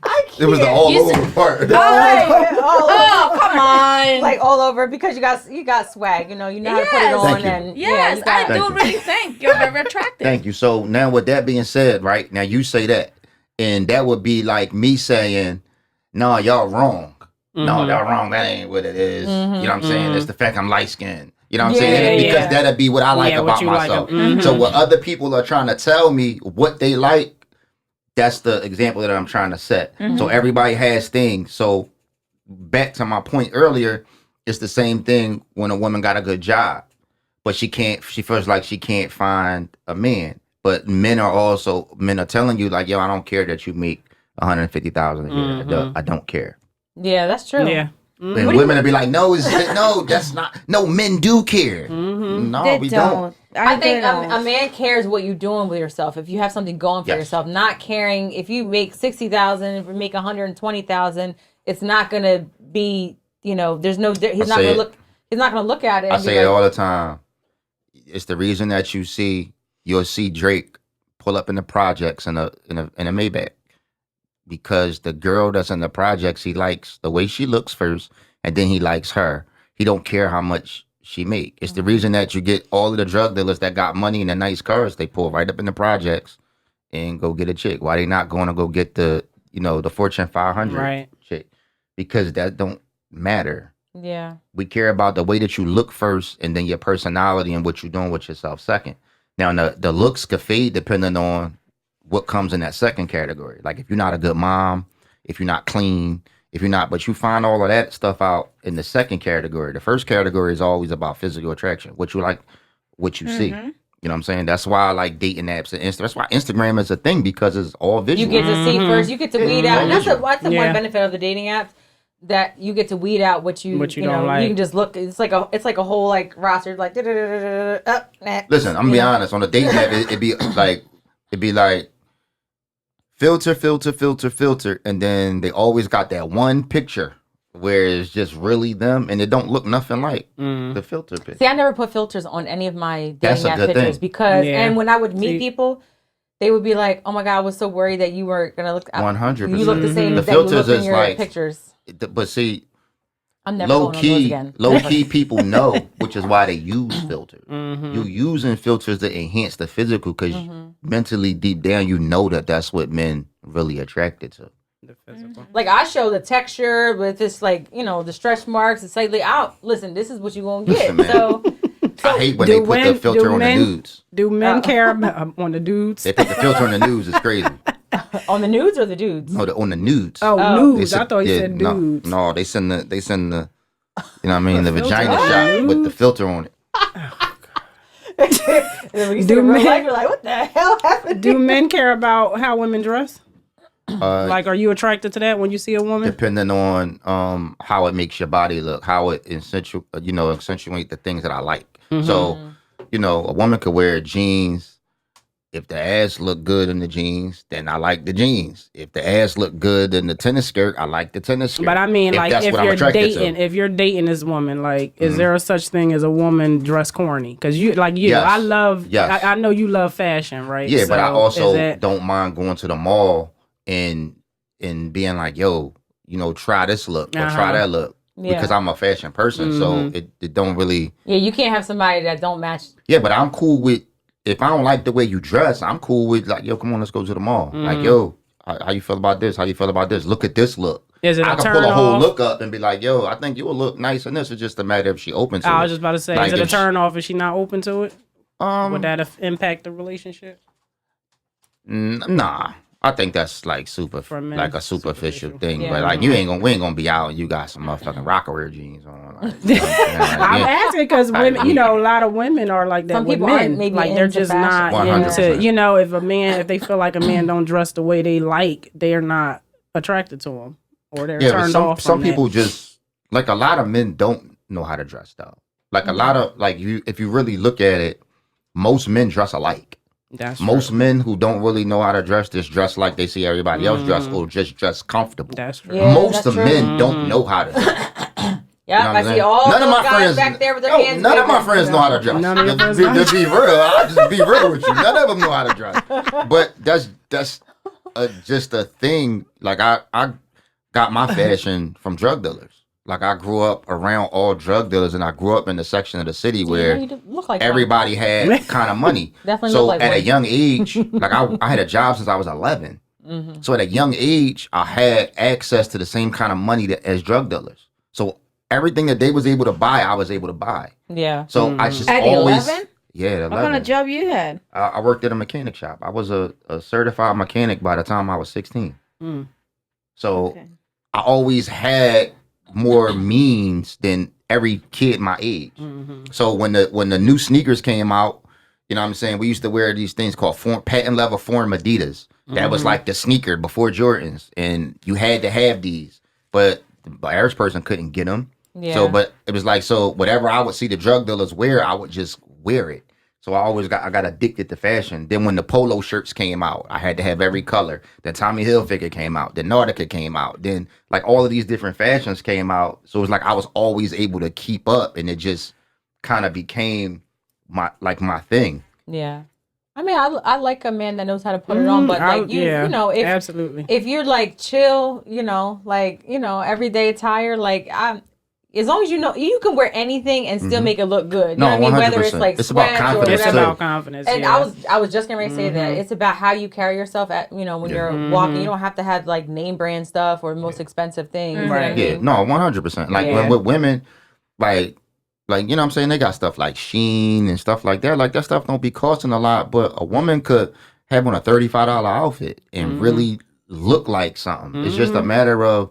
I can't. It was the all over part. Oh, come on. Like all over because you got swag. You know how to put it Yes. on. Thank you. And Yes, you got- I do Thank you. really think you're very attractive. Thank you. So now with that being said, right, now you say that, and that would be like me saying, no, y'all wrong. No, y'all wrong. That ain't what it is. You know what I'm saying? It's the fact I'm light skinned. You know what I'm saying? Yeah. Because that'd be what I like Yeah, what about you like. myself. So what other people are trying to tell me what they like, that's the example that I'm trying to set. So everybody has things. So back to my point earlier, it's the same thing when a woman got a good job, but she feels like she can't find a man. But men are telling you like, yo, I don't care that you make $150,000 a year. I don't care. Yeah, that's true. Yeah. And women will be like, no, that's not. No, men do care. No, They we don't. I think don't. a man cares what you're doing with yourself. If you have something going for Yes. yourself, not caring if you make 60,000, if you make 120,000, it's not gonna be. There's no. He's not gonna look. He's not gonna look at it. I And say be it like, all the time. It's the reason that you'll see Drake pull up in the projects in a Maybach, because the girl that's in the projects, he likes the way she looks first, and then he likes her. He don't care how much she make. It's the reason that you get all of the drug dealers that got money and the nice cars, they pull right up in the projects and go get a chick. Why they not going to go get the Fortune 500 chick? Because that don't matter. Yeah. We care about the way that you look first, and then your personality and what you're doing with yourself second. Now, the looks could fade depending on what comes in that second category. Like if you're not a good mom, if you're not clean, but you find all of that stuff out in the second category. The first category is always about physical attraction, what you like, what you see. You know what I'm saying? That's why I like dating apps and Instagram. That's why Instagram is a thing, because it's all visual. You get to see first. You get to weed out. And that's the one Yeah. benefit of the dating apps, that you get to weed out what you don't like. You can just look. It's like a whole like roster, like up. Listen, I'm gonna be honest. On the dating app, it'd be like filter, and then they always got that one picture where it's just really them, and it don't look nothing like the filter picture. See, I never put filters on any of my That's dating a app good pictures thing. because, Yeah. and when I would meet people, they would be like, "Oh my God, I was so worried that you weren't gonna look." 100%. You look the same The that you look filters in is your like- pictures. But see, I'm never going on those again. low key people know, which is why they use filters. You using filters to enhance the physical, because mentally deep down you know that's what men really attracted to. The physical. Like I show the texture with this, like the stretch marks. It's slightly out. Listen, this is what you gonna get. Listen, man. So I hate when Do they put the men- filter do on men- the nudes. Do men care about on the dudes? They put the filter on the nudes. It's crazy. on the nudes or the dudes? No, on the nudes. Oh, Oh. nudes. I thought you said no, dudes. No, they send the you know what I mean, the filter vagina on shot the with the filter on it. And then when you see Do it in real men- life, you're like, what the hell happened? Do men care about how women dress? Like Are you attracted to that when you see a woman? depending on how it makes your body look, how it accentuate the things that I like. So, a woman could wear jeans. If the ass look good in the jeans, then I like the jeans. If the ass look good in the tennis skirt, I like the tennis skirt. But I mean, like, that's if what I'm you're attracted to. dating this woman, like, is there a such thing as a woman dress corny? Because Yes. I love, Yes. I know you love fashion, right? Yeah, but I So, also is that- don't mind going to the mall and being like, yo, try this look or try that look. Yeah. Because I'm a fashion person, so it don't really. Yeah, you can't have somebody that don't match. Yeah, but I'm cool with, if I don't like the way you dress, I'm cool with like, yo, come on, let's go to the mall. Like, yo, how you feel about this? How you feel about this? Look at this look. Is it I a can turn pull a whole off? look up and be like, yo, I think you will look nice in this. It's just a matter if she open to it. I was just about to say, Like, is it a if she- turn off if she not open to it? Would that impact the relationship? Nah. I think that's like For men, like a superficial thing. Yeah. But like we ain't gonna be out and you got some motherfucking rocker jeans on. Like, you know what I'm saying? Like, I'm yeah. asking because women, a lot of women are like that Some with people men. aren't maybe Like they're into just fashion. not 100%. into, if they feel like a man don't dress the way they like, they're not attracted to him or they're Yeah, but turned some off. some from people that. just like, a lot of men don't know how to dress though. Like a lot of, like, if you really look at it, most men dress alike. That's Most true. men who don't really know how to dress just dress like they see everybody else dress, or just dress comfortable. That's true. Yeah, Most that's of true. men don't know how to dress. Yep, what I I'm see saying? all None of those my guys friends back there with their no, hands. none of my waving. friends know how to dress. None of your To friends be, know. to be real, I'll just be real with you. None of them know how to dress. But that's just a thing. Like I got my fashion from drug dealers. Like I grew up around all drug dealers, and I grew up in the section of the city where You do look like everybody had kind of money. Definitely So look like at a one. young age, like I had a job since I was 11. Mm-hmm. So at a young age, I had access to the same kind of money as drug dealers. So everything that they was able to buy, I was able to buy. Yeah. So I just At always 11? yeah, at 11. What kind of job you had? I worked at a mechanic shop. I was a certified mechanic by the time I was 16. Mm. So Okay. I always had more means than every kid my age. Mm-hmm. So when the new sneakers came out, you know what I'm saying, we used to wear these things called patent leather foreign Adidas. That was like the sneaker before Jordans, and you had to have these, but the average person couldn't get them. Yeah. So, but it was like, so whatever I would see the drug dealers wear, I would just wear it. So I got addicted to fashion. Then when the polo shirts came out, I had to have every color. Then Tommy Hilfiger came out. Then Nautica came out. Then like all of these different fashions came out. So it was like I was always able to keep up, and it just kind of became my thing. Yeah. I mean, I like a man that knows how to put it on, but like you know, if absolutely. if you're like chill, you know, like everyday attire, like as long as you know you can wear anything and still make it look good. You know what I mean? Whether it's 100%. like It's about sweats or confidence, It's whatever. too. about confidence. And yeah. I was just getting ready to say that it's about how you carry yourself at when you're walking. You don't have to have like name brand stuff or most expensive things. You know what I Right. Yeah, mean? no, 100%. Like Yeah. when with women, like you know what I'm saying, they got stuff like Sheen and stuff like that. Like that stuff don't be costing a lot, but a woman could have on a $35 outfit and really look like something. It's just a matter of,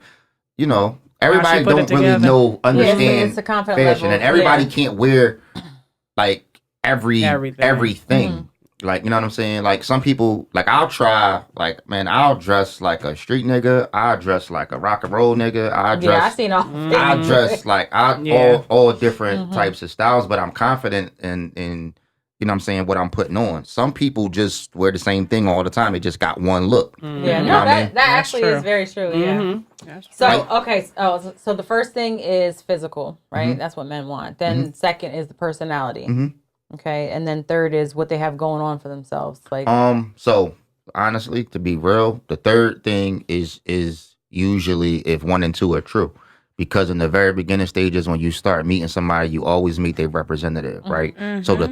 everybody put it don't really together. understand it's a confident fashion, level. and everybody Yeah. can't wear like Everything. everything. Like, you know what I'm saying? Like some people, like I'll try, like, man, I'll dress like a street nigga. I'll dress like a rock and roll nigga. I Yeah, I dress, seen all. I dress like Yeah. all different types of styles, but I'm confident in you know what I'm saying, what I'm putting on. Some people just wear the same thing all the time. They just got one look. Yeah, You no, know what I mean? that actually true. is very true. Yeah. Mhm. That's true. So Like- okay, so the first thing is physical, right? That's what men want. Then second is the personality. Mhm. Okay, and then third is what they have going on for themselves. Like, So honestly, to be real, the third thing is usually if 1 and 2 are true. Because in the very beginning stages, when you start meeting somebody, you always meet their representative, right? So the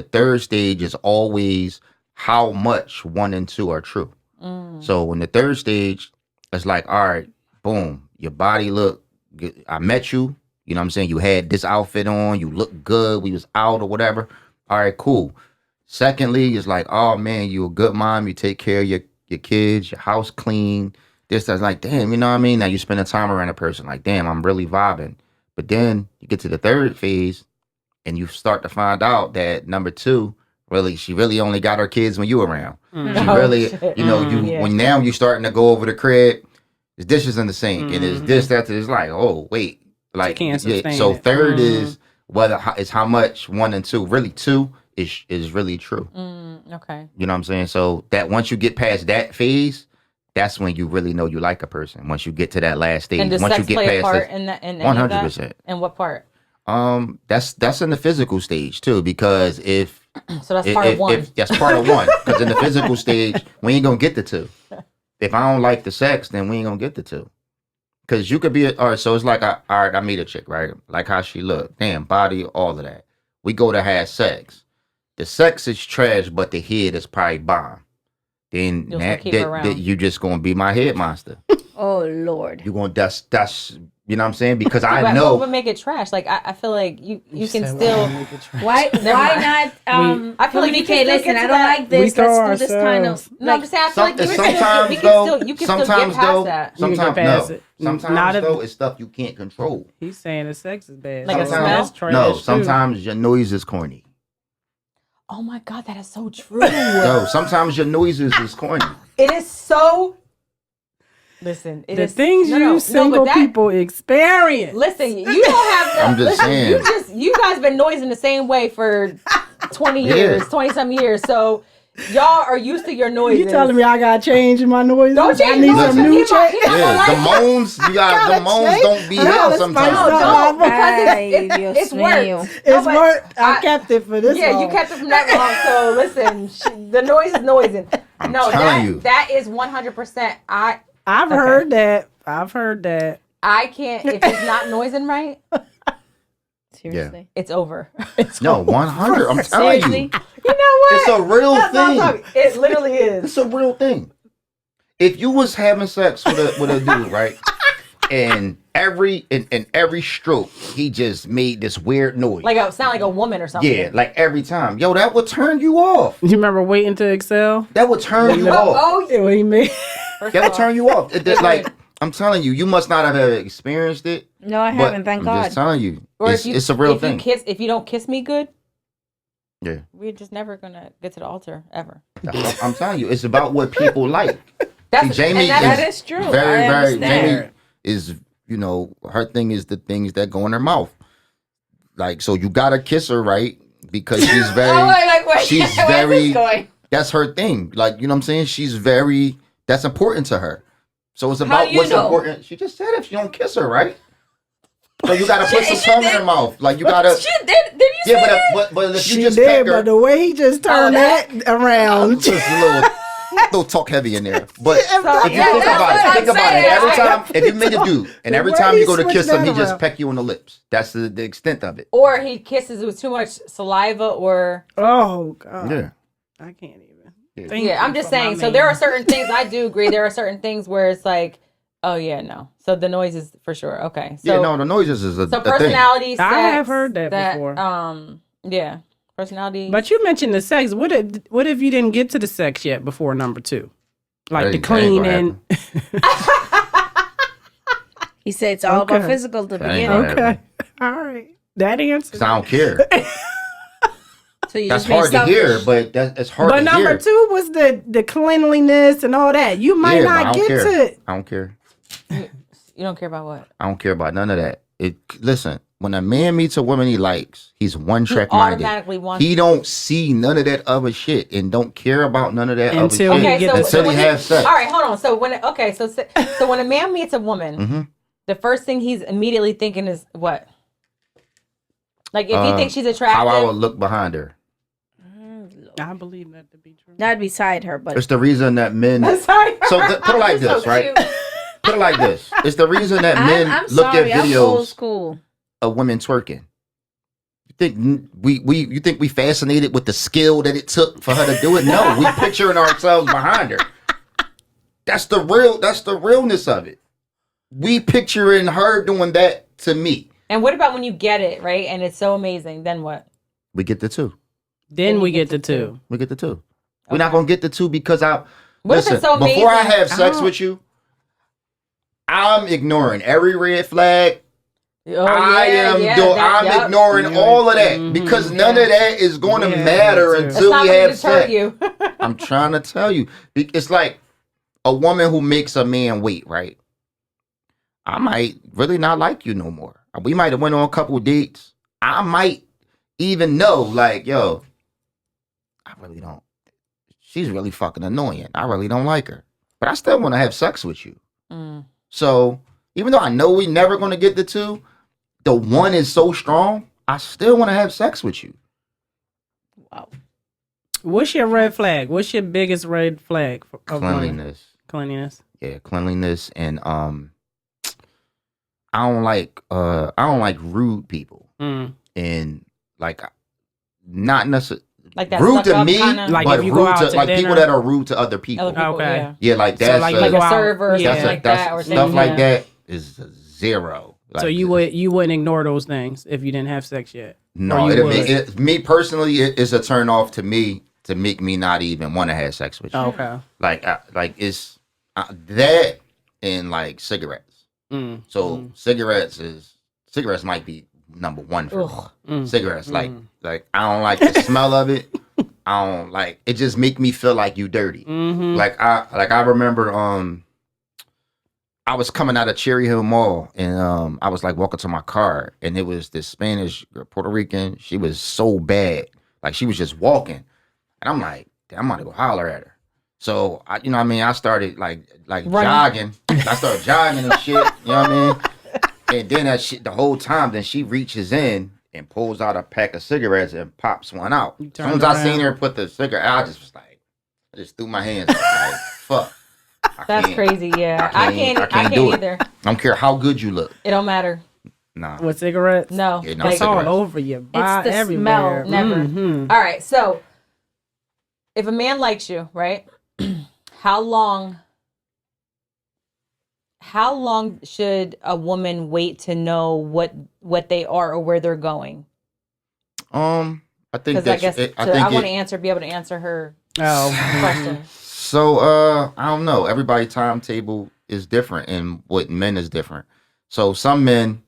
third stage is always how much 1 and 2 are true. So in the third stage, it's like, all right, boom, your body look good. I met you, you know what I'm saying? You had this outfit on, you look good, we was out or whatever. All right, cool. Secondly, it's like, oh man, you a good mom, you take care of your kids, your house clean. That's like, damn, you know what I mean? Now you spending time around a person, like, damn, I'm really vibing. But then you get to the third phase and you start to find out that number 2, she really only got her kids when you around. She Oh, really, shit. Yeah. when now you starting to go over the crib, there's dishes in the sink and there's this, that, it's like, oh, wait. Like, can't sustain so it. third is is how much 1 and 2, really 2 is really true. okay, You know what I'm saying? So that once you get past that phase, that's when you really know you like a person. Once you get to that last stage, and does once sex you get play a past part this, in that? In any of that? 100%. And what part? That's in the physical stage too, because if So that's part of one. if that's part of one, because in the physical stage we ain't gonna get the 2. If I don't like the sex, then we ain't gonna get the 2. Because you could be all right. So it's like, all right, I meet a chick, right? Like how she look, damn body, all of that. We go to have sex. The sex is trash, but the head is probably bomb. Then You'll still keep her around. you just gonna be my head monster. Oh Lord. You gonna that's you know what I'm saying? Because I But know what would make it trash? Like I feel like you can said, still. "Why make it trash?" Why not I feel like you communicate? can still Listen, get I to don't that. like this. We throw Let's do this kind of. ourselves- No, I'm just saying. I feel like sometimes you can though, still get sometimes past though, that. You can sometimes get past no. it. Sometimes Not if- though, it's stuff you can't control. He's saying the sex is bad. Like a So smell? that's trash, No, too. sometimes your noise is corny. Oh my God, that is so true. No, sometimes your noises is corny. It is so. Listen, it The is things no, you no, single but that, people experience. Listen, you don't have. To, I'm just listen, saying. You guys been noising the same way for 20 Yeah. years, 20 some years. So Y'all are used to your noises. You telling me I gotta change my noises? Don't change I need noises. some new He might- change. he might Yeah, like the it. moans, you got the moans change. don't be I gotta held spice sometimes. up No, my because Ay, it's Dios worked. mío. It's but work. I kept it for this Yeah, long. you kept it from that long. So listen, the noise is noising. I'm No, telling you. that is 100%. I've heard that. I've heard that. I can't if it's not noising right. Seriously. It's over. No, 100. I'm telling Seriously? you. You know what? It's a real That's what I'm thing. talking- It literally is. It's a real thing. If you was having sex with a dude, right? And every stroke, he just made this weird noise. Like sound like a woman or something. Yeah, like every time. Yo, that would turn you off. You remember Waiting to Excel? That would turn you off. Oh, Yeah, what he made. first That of would all, turn you off. Like, I'm telling you, you must not have ever experienced it. No, I but haven't. Thank I'm God. just telling you. Or It's a real if thing. If you don't kiss me good, Yeah. we're just never gonna get to the altar ever. I'm telling you, it's about what people like. That's Jamie and that is true. Very, I very. understand. Jamie is, her thing is the things that go in her mouth. Like, so you gotta kiss her, right? Because she's very. wait, she's where's very. this going? That's her thing. Like, you know what I'm saying? She's very. That's important to her. So it's about do you what's know? important. She just said if you don't kiss her, right? So you gotta put some tongue in her mouth. Like you gotta. Shit, did you say Yeah, that? but if She you just did, peck her, but the way he just turned that around. just a little talk heavy in there. But if you yeah, think that's about what it, I'm think about it. saying. Every time, if you made a dude, and every way time you he go to switched kiss him, he that just around. peck you on the lips. That's the extent of it. Or he kisses with too much saliva, or Oh God, Yeah. I can't even. Yeah. Thank yeah. you I'm just for my saying. So man. there are certain things I do agree. There are certain things where it's like, oh yeah, no. So the noise is for sure. Okay. So Yeah, no, the noises is a so thing. personality. Sex, I have heard that before. Yeah, personality. But you mentioned the sex. What if you didn't get to the sex yet before number 2? Like That the ain't gonna cleaning. He said it's all about Okay. physical to That ain't begin. gonna with. Okay, all right. That answer. 'Cause I don't care. So you That's just being hard to selfish. hear, but it's hard But to number hear. 2 was the cleanliness and all that. You might Yeah, but I not don't get care. to it. I don't care. You don't care about what? I don't care about none of that. Listen, when a man meets a woman he likes, he's one He track minded. automatically wants. He don't see none of that other shit and don't care about none of that Until other he shit Okay, get so, the until when he have sex. All right, hold on. So so when a man meets a woman, Mhm. the first thing he's immediately thinking is what? Like if he thinks she's attractive. How I would look behind her. I believe that to be true. Not beside her, but It's the reason that men. Sorry. So put it like You're this, so right? cute. Put it like this. It's the reason that men I'm look sorry, at I'm old videos school. of women twerking. You think you think we fascinated with the skill that it took for her to do it? No, we picturing ourselves behind her. That's the realness of it. We picturing her doing that to me. And what about when you get it right and it's so amazing? Then what? We get the two. Then we get the 2. We get the two. We're not gonna get the two because What if it's so before I amazing? have sex with you, I'm ignoring every red flag. Oh, I'm yep. ignoring all of that Mhm. because none of that is going to Yeah, matter me too. That's until not we going to have deter sex. you. I'm trying to tell you. It's like a woman who makes a man wait, right? I might really not like you no more. We might have went on a couple dates. I might even know, like, yo, I really don't. She's really fucking annoying. I really don't like her. But I still want to have sex with you. Mm. So even though I know we never going to get the two, the one is so strong, I still want to have sex with you. Wow. What's your red flag? What's your biggest red flag of women? Cleanliness. Cleanliness. Yeah, cleanliness and I don't like rude people. Mm. And like not necessarily Like that rude stuck to up me, kinda? Like but if you go rude out to to like dinner- people that are rude to other people. Other people, Okay. yeah. Yeah, like So, that's like, a, Like go a out- server or yeah. something like that. Or stuff something, like yeah. that is zero. So Like, you wouldn't ignore those things if you didn't have sex yet? No, Or you me personally, it is a turn off to me to make me not even want to have sex with you. Okay. Like it's that and like cigarettes. Mm. So cigarettes might be number one for me. Ugh. Mm. Cigarettes, like I don't like the smell of it. I don't like it. Just make me feel like you dirty. Mm-hmm. Like I remember I was coming out of Cherry Hill Mall and I was like walking to my car and it was this Spanish girl, Puerto Rican. She was so bad. Like she was just walking. And I'm like, damn, I'm gonna go holler at her. So I, you know what I mean, I started like Running. jogging. I started jogging and shit. You know what I mean? And then that shit, the whole time, then she reaches in and pulls out a pack of cigarettes and pops one out. As soon as I seen her put the cigarette out, I just was like, I just threw my hands up, like, fuck. That's crazy. Yeah, I can't do either. I don't care how good you look. It don't matter. Nah. With cigarettes? No, Yeah, no like, It's all cigarettes. over your body, the everywhere. smell. Never. Mhm. All right, so if a man likes you, right? How long should a woman wait to know what they are or where they're going? I think Because I guess I want to be able to answer her question. So I don't know. Everybody's timetable is different, and what men is different. So some men,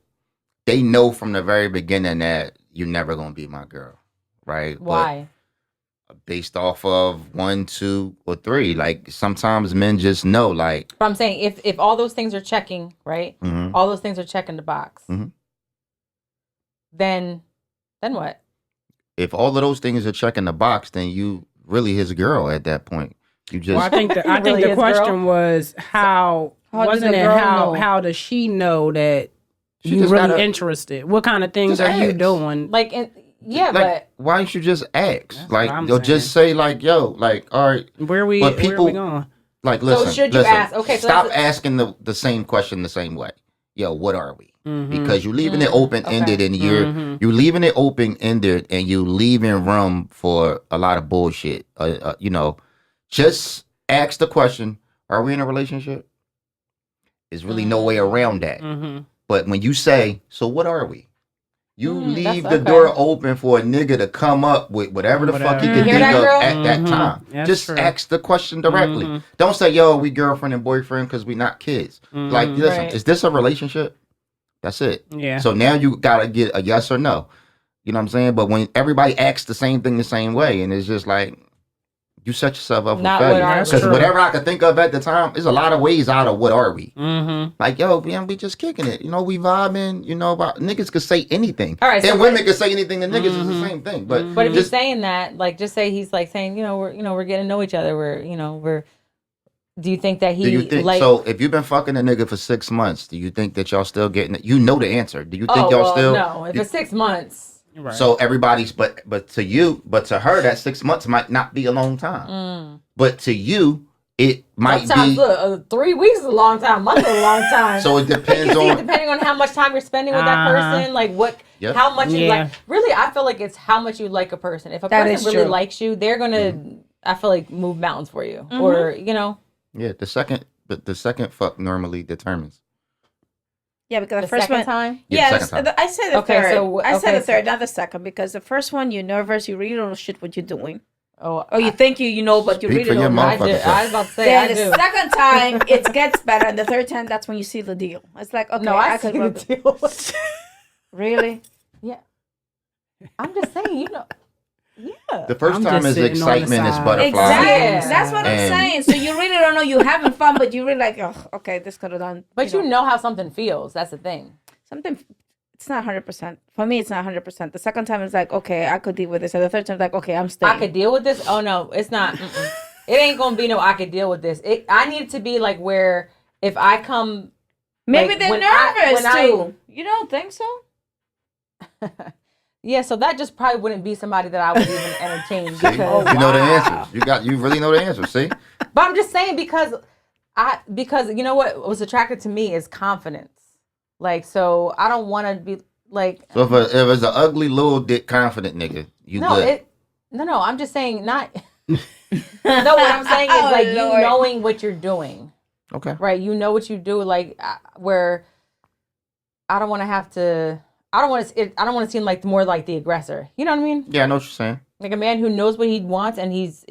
they know from the very beginning that you're never gonna be my girl, right? Why? But based off of 1, 2, or 3, like sometimes men just know, like. But I'm saying if all those things are checking, right? Mhm. All those things are checking the box. Mhm. Then what? If all of those things are checking the box, then you really his girl at that point. You just. Well, I think the Really is, question girl? was how How wasn't did the it girl how know? how does she know that She you just really gotta- interested? What kind of things just are you ask. doing? Like, yeah, like, why don't you just ask? That's Like, what I'm you'll just say, like, yo, like, all right, Where we but people- going? like, So listen. should you listen, ask? Okay, so stop that's asking the same question the same way. Yo, what are we? Mhm. Because you're leaving it open ended, okay. and you're leaving it open ended, and you leaving room for a lot of bullshit. You know, just ask the question: are we in a relationship? There's really no way around that. Mhm. But when you say, so what are we? You leave that's the okay. door open for a nigga to come up with whatever the fuck he Whatever. can You hear think that, of girl? at that Mhm. time. That's Just true. ask the question directly. Mhm. Don't say, yo, we girlfriend and boyfriend because we not kids. Like, Mhm. listen, Right. is this a relationship? That's it. Yeah. So now you gotta get a yes or no. You know what I'm saying? But when everybody asks the same thing the same way, and it's just like, you set yourself up for Not what failure. are we. That's Because true. whatever I could think of at the time, there's a lot of ways out of what are we. Mhm. Like, yo, man, we just kicking it. You know, we vibing. You know, about niggas could say anything. All right, so and what- women could say anything to niggas. It's the same thing. But But if he's just, saying that, like, just say he's like saying, we're getting to know each other. We're. Do you think that he do you think like? so? If you've been fucking a nigga for 6 months, do you think that y'all still getting it? You know the answer. Do you think y'all still? No. If it's 6 months, Right. So everybody's, but to her, that 6 months might not be a long time. But to you, it might sometimes be. look, 3 weeks is a long time. A month is a long time. So it depends on. depending on how much time you're spending with that person, like what, Yep. how much you Yeah. like. Really, I feel like it's how much you like a person. If a That person is really true. likes you, they're gonna, I feel like, move mountains for you, or Yeah, the second fuck normally determines. Yeah, because the the first second one. time. Yeah, the Yes, second time. I said the Okay, third. so- I said okay, the third, not the second, because the first one you're nervous, you really don't know shit what you're doing, Oh, or you think you know, but you Speak really for your don't know. I do. motherfucking I was about to say, Then I the do. second time it gets better, and the third time that's when you see the deal. It's like, okay, No, I could see the work- deal. Really. Yeah, I'm just saying, yeah. The first I'm time just is sitting on the excitement, is side. butterfly. Exactly. Yeah. That's what I'm And- saying. So you really don't know. You're having fun, but you really like, oh, okay, this could have done. But you know how something feels. That's the thing. something. It's not 100%. For me, it's not 100%. The second time it's like, okay, I could deal with this, and the third time it's like, okay, I'm staying. I could deal with this. Oh no, it's not. It ain't gonna be no. I could deal with this. I need it to be like where if I come. Maybe like, they're when nervous I- too. You don't think so? Yeah, so that just probably wouldn't be somebody that I would even entertain. See? Because, You know the answers. You really know the answers. See, but I'm just saying because you know what was attracted to me is confidence. Like, so I don't want to be like. so if it's an ugly little dick confident nigga, you No, good. no. I'm just saying not. No, what I'm saying is Oh, like you Lord. knowing what you're doing, Okay. right? You know what you do, like where I don't want to have to. I don't want to seem like more like the aggressor. You know what I mean? Yeah, I know what you're saying. Like a man who knows what he wants and he's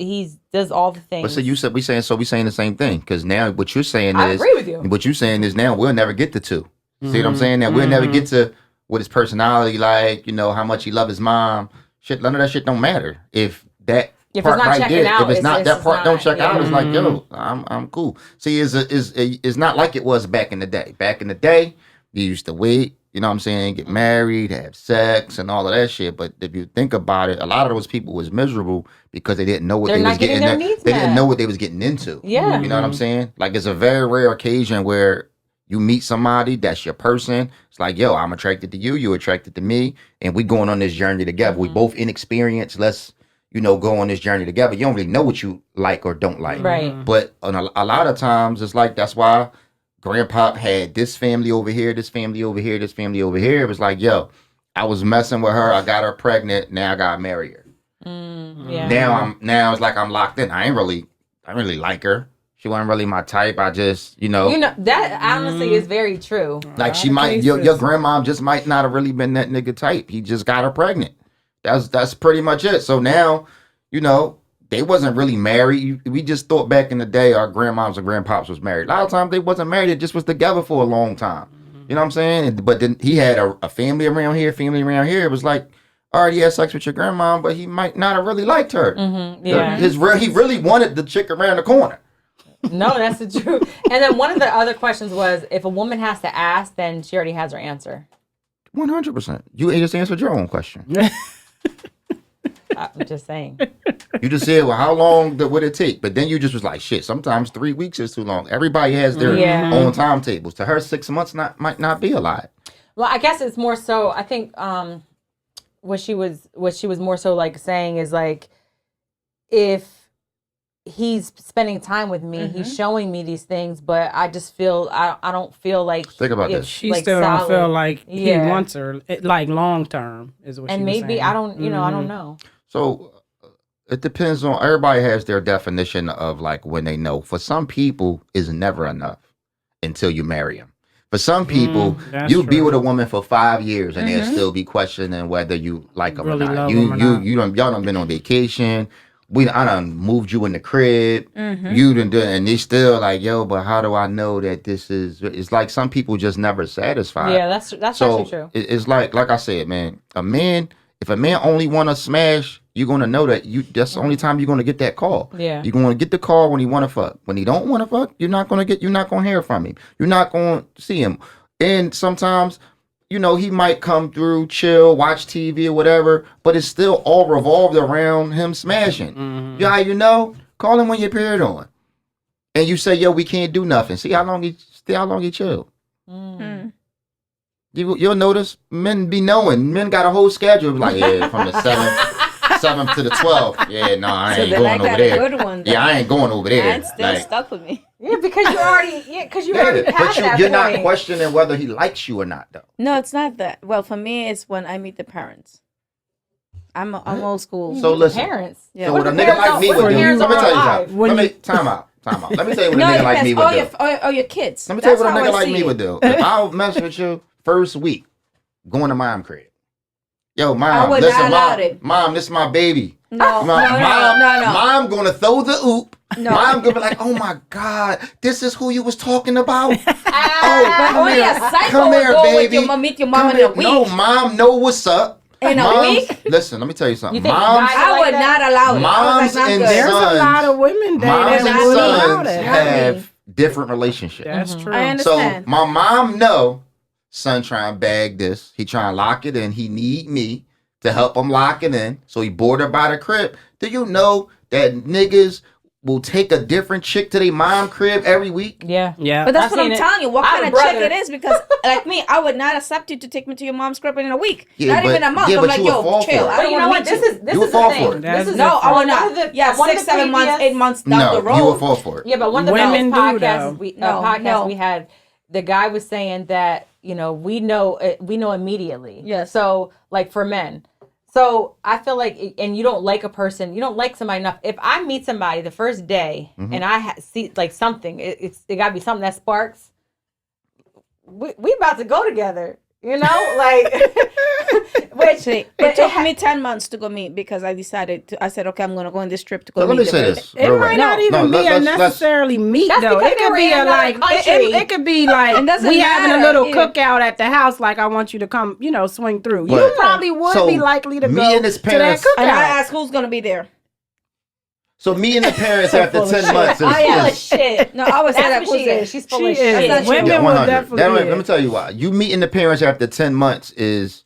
does all the things. But so you said we saying the same thing because now what you're saying I is agree with you. What you're saying is now we'll never get to 2. See what I'm saying? That we'll never get to what his personality like. You know how much he love his mom. Shit, none of that shit don't matter if that. If part it's not right checking there, out, if it's not it's that just part don't not, check out, yeah. it's like yo, I'm cool. See, it's not like it was back in the day. Back in the day, you used to wait, you know what I'm saying, get married, have sex, and all of that shit. But if you think about it, a lot of those people was miserable because they didn't know what They're they not was getting getting. their needs They didn't met. know what they was getting into. Yeah. You know what I'm saying? Like, it's a very rare occasion where you meet somebody that's your person. It's like, yo, I'm attracted to you. You're attracted to me, and we going on this journey together. We both inexperienced. Let's, go on this journey together. You don't really know what you like or don't like. Right. But on a lot of times, it's like, that's why Grandpop had this family over here, this family over here, this family over here. It was like, yo, I was messing with her. I got her pregnant. Now I got to marry her. Yeah. Now it's like I'm locked in. I really like her. She wasn't really my type. I just, that honestly is very true. like she might, your grandma just might not have really been that nigga type. He just got her pregnant. That's pretty much it. So now, they wasn't really married. We just thought back in the day our grandmoms and grandpops was married. A lot of times they wasn't married. It just was together for a long time. You know what I'm saying? But then he had a family around here, It was like, all right, he had sex with your grandma, but he might not have really liked her. Yeah. He really wanted the chick around the corner. No, that's the truth. And then one of the other questions was, if a woman has to ask, then she already has her answer. 100%. You just answered your own question. I'm just saying. You just said, well, how long would it take? But then you just was like, shit, sometimes 3 weeks is too long. Everybody has their own timetables. To her, 6 months might not be a lot. Well, I guess it's more so, I think what she was more so like saying is like, if he's spending time with me, he's showing me these things, but I just feel I don't feel like think about this. She like still solid. don't feel like he wants her, like long term is what. And she maybe was saying. I don't, I don't know. So it depends on, everybody has their definition of like when they know. For some people, it's never enough until you marry them. For some people, you'll be with a woman for 5 years and they'll still be questioning whether you like them Really or not. love them or not. Y'all done been on vacation. I done moved you in the crib. You done done, and they still like, yo, but how do I know that this is? It's like some people just never satisfied. Yeah, that's actually true. It's like I said, man. If a man only want to smash, you're gonna know that that's the only time you're gonna get that call. Yeah. You're gonna get the call when he want to fuck. When he don't want to fuck, you're not gonna hear from him. You're not gonna see him. And sometimes, he might come through, chill, watch TV or whatever, but it's still all revolved around him smashing. Yeah, call him when your period on, and you say, yo, we can't do nothing. See how long he chill. You'll notice men be knowing. Men got a whole schedule. Like, yeah, from the 7th to the 12th. Yeah, no, I ain't going over there. Good one, yeah, I ain't going over there. It's still stuck with me. Yeah, because you already, already passed that you're point. not questioning whether he likes you or not, though. No, it's not that. Well, for me, it's when I meet the parents. I'm old school. So listen. Parents. Yeah. So what a nigga like me would do. Let me tell you something. Time out. Let me tell you what a nigga like me would do. Your kids. Let me tell you what a nigga like me would do. If I would mess with you first week, going to mom crib. Yo, mom, mom, this is my baby. No. Mom gonna throw the oop. No. Mom gonna be like, oh my God, this is who you was talking about? But only a psycho come would here, go baby. with meet your mom in a week. No, mom know what's up. In a week? Listen, let me tell you something. You think Moms, guys I would not allow it. Moms and There's sons, a lot of women moms that and would allow sons that. have different relationships. That's true. I So understand. my mom know, son trying to bag this. He trying to lock it in. He need me to help him lock it in. So he bored her by the crib. Do you know that niggas will take a different chick to their mom crib every week? Yeah. But that's I've what I'm seen it. telling you. What I kind have of a chick brother. it is? Because like me, I would not accept you to take me to your mom's crib in a week. Yeah, Not but- even a month. yeah, I'm but like, you would yo, fall chill. for it. I But don't you know want what? to meet you. This You is would fall the for thing. it. This is No, I would one of not. the- Yeah, one of 6, the 7 months, previous- 8 months down the road. You would fall for it. Yeah, but one of the Women do, podcasts though. we had, the guy was saying that we know immediately. Yes. So like for men, so I feel like, and you don't like a person, you don't like somebody enough. If I meet somebody the first day and I see like something, it gotta be something that sparks. We about to go together, like. Which It took me 10 months to go meet because I said, okay, I'm going to go on this trip to go So let meet me the say person. this. It might not even be a necessarily meet That's though. because It they could were be in a another like country. it could be like It doesn't we having a matter little either. cookout at the house. Like I want you to come, swing through. But- You probably would so be likely to me go and his to that parents- cookout. And I asked who's going to be there. So meeting the parents after Full of 10 shit. months I am is shit. No, I was saying that That's what she is. She's full She of shit. is. That's not Women true. will 100. definitely. Let me tell you why. You meeting the parents after 10 months is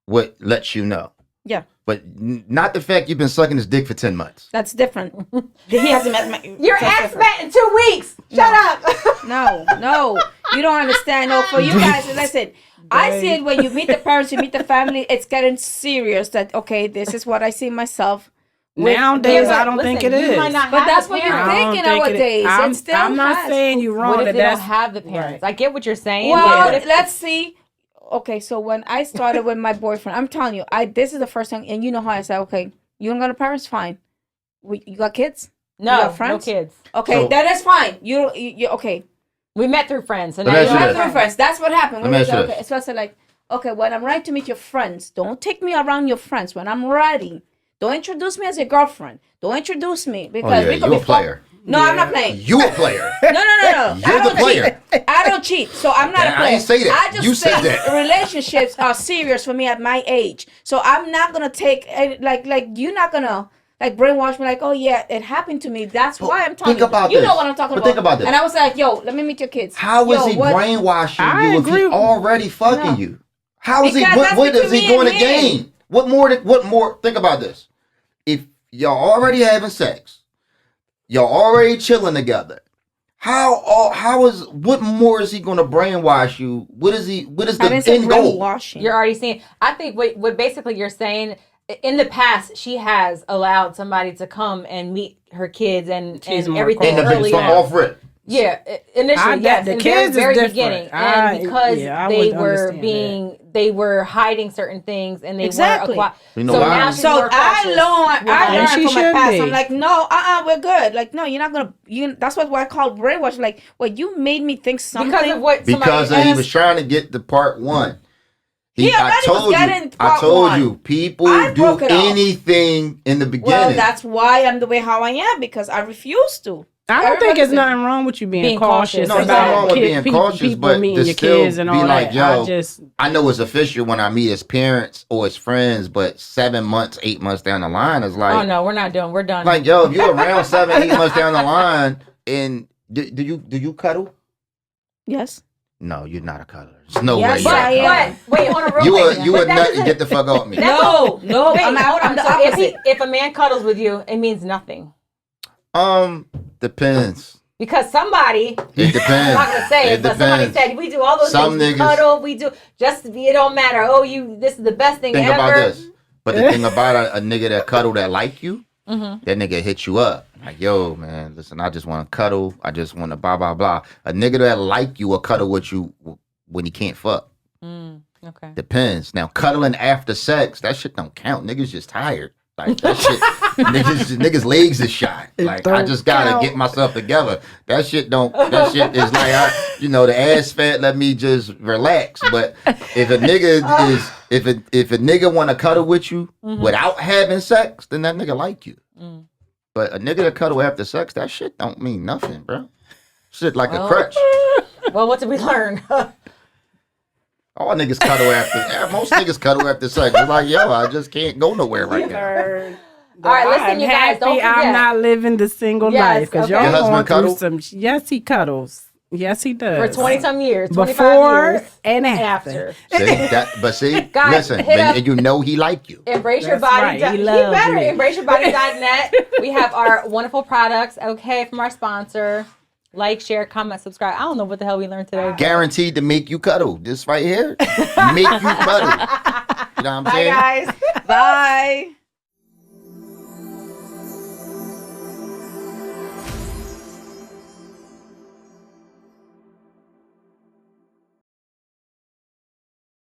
what lets you know. Yeah, But not the fact you've been sucking his dick for 10 months. that's different. He hasn't met my. Your that's ex different. met in 2 weeks. Shut up. No, you don't understand. No, for you guys, listen. I see it when you meet the parents, you meet the family. It's getting serious. That okay, this is what I see myself. Nowadays, Yeah, I don't listen, think it you is. might not But have that's the what you're parents. I don't thinking think it is. nowadays. I'm, It still I'm not has. saying you're wrong. What if that they don't that's have the parents? right. I get what you're saying. Well, but what if, let's see. Okay, so when I started with my boyfriend, I'm telling you, this is the first time, and you know how I said, okay, you don't got a parents, fine. You got kids? You no, got no friends? kids. Okay, So- that is fine. You okay? We met through friends. And Let now me you ask you have Not this. through friends. That's what happened. Let me ask you Okay, this. so I said like, okay, when I'm ready to meet your friends, don't take me around your friends. When I'm ready, don't introduce me as your girlfriend. Don't introduce me Oh, because yeah, we could you be a player. No, I'm not playing. You a player. No. You're I the don't player. cheat. I don't cheat. So I'm not a I player. didn't say that. I just You said think that. relationships are serious for me at my age. So I'm not gonna take like you're not gonna like brainwash me like, oh yeah, it happened to me. That's why I'm talking. Think about you this. know what I'm talking But about. think about this. And I was like, yo, let me meet your kids. How is Yo, he what- brainwashing I you if agree he with- already fucking No. you? How is Because he? that's What is between he me going to and gain? What more? Think about this. If y'all already having sex, y'all already chilling together. What more is he going to brainwash you? What is I the didn't say end goal? brainwashing. You're already seeing. I think what basically you're saying, in the past, she has allowed somebody to come and meet her kids and She's more everything In the early from on. off rip. Yeah, initially, yes. The in kids very, is very different. beginning. And because I they would were understand they were hiding certain things and they Exactly. weren't You know so why? now she's So more I cautious. learned And she from my should past. be. I'm like, no, we're good. Like, no, you're not gonna. That's what I call brainwash. Like, well, you made me think something. because of what Because somebody he was trying to get to part one. He already was getting I part told one. you, people I do broke it off. anything in the beginning. Well, that's why I'm the way how I am because I refuse to. I don't think Everybody it's says- nothing wrong with you being Being cautious. cautious. No, it's Exactly. not wrong with being people cautious, but meeting to your still kids and be all like, that. yo, I know it's official when I meet his parents or his friends, but 7 months, 8 months down the line is like, oh no, we're done. like, yo, if you're around 7, 8 months down the line, and do you cuddle? Yes. No, you're not a cuddler. There's no Yes, way. I You're a am. But wait, on a real cuddler. thing. You But a that nut and doesn't- get the fuck off me. No, Wait, I'm hold on. the So opposite. if a man cuddles with you, it means nothing. Depends. Because somebody, It depends. I'm not gonna say it, but somebody depends. said we do all those Some things. We niggas- cuddle, we do just it don't matter. Oh, this is the best thing Think ever. about this. But the thing about a nigga that cuddle that like you, Mm-hmm. that nigga hit you up. Like, yo, man, listen, I just want to cuddle. I just want to blah, blah, blah. A nigga that like you will cuddle with you when he can't fuck. Okay. Depends. Now, cuddling after sex, that shit don't count. Niggas just tired. Like, that shit, niggas legs is shot. Like, I just got to get myself together. That shit is like, the ass fat, let me just relax. But if a nigga is, if a nigga want to cuddle with you without having sex, then that nigga like you. But a nigga that cuddle after sex, that shit don't mean nothing, bro. Shit like a crutch. Well, what did we learn? All niggas cuddle after. Most niggas cuddle after sex. It's like, yo, I just can't go nowhere right now. All right, listen, I'm you guys, don't happy forget. I'm not living the single Yes, life because okay. y'all Your going husband through cuddle? some. Yes, he cuddles. Yes, he does. For 20-some years, 25 Before years and after. after. See, Guys, listen, hit up- and you know he like you. EmbraceYourBody. That's right. He You loves better. me. EmbraceYourBody.net. We have our wonderful products, okay, from our sponsor. Like, share, comment, subscribe. I don't know what the hell we learned today. Guaranteed to make you cuddle. This right here, make you cuddle. You know what I'm Bye, saying? guys. Bye.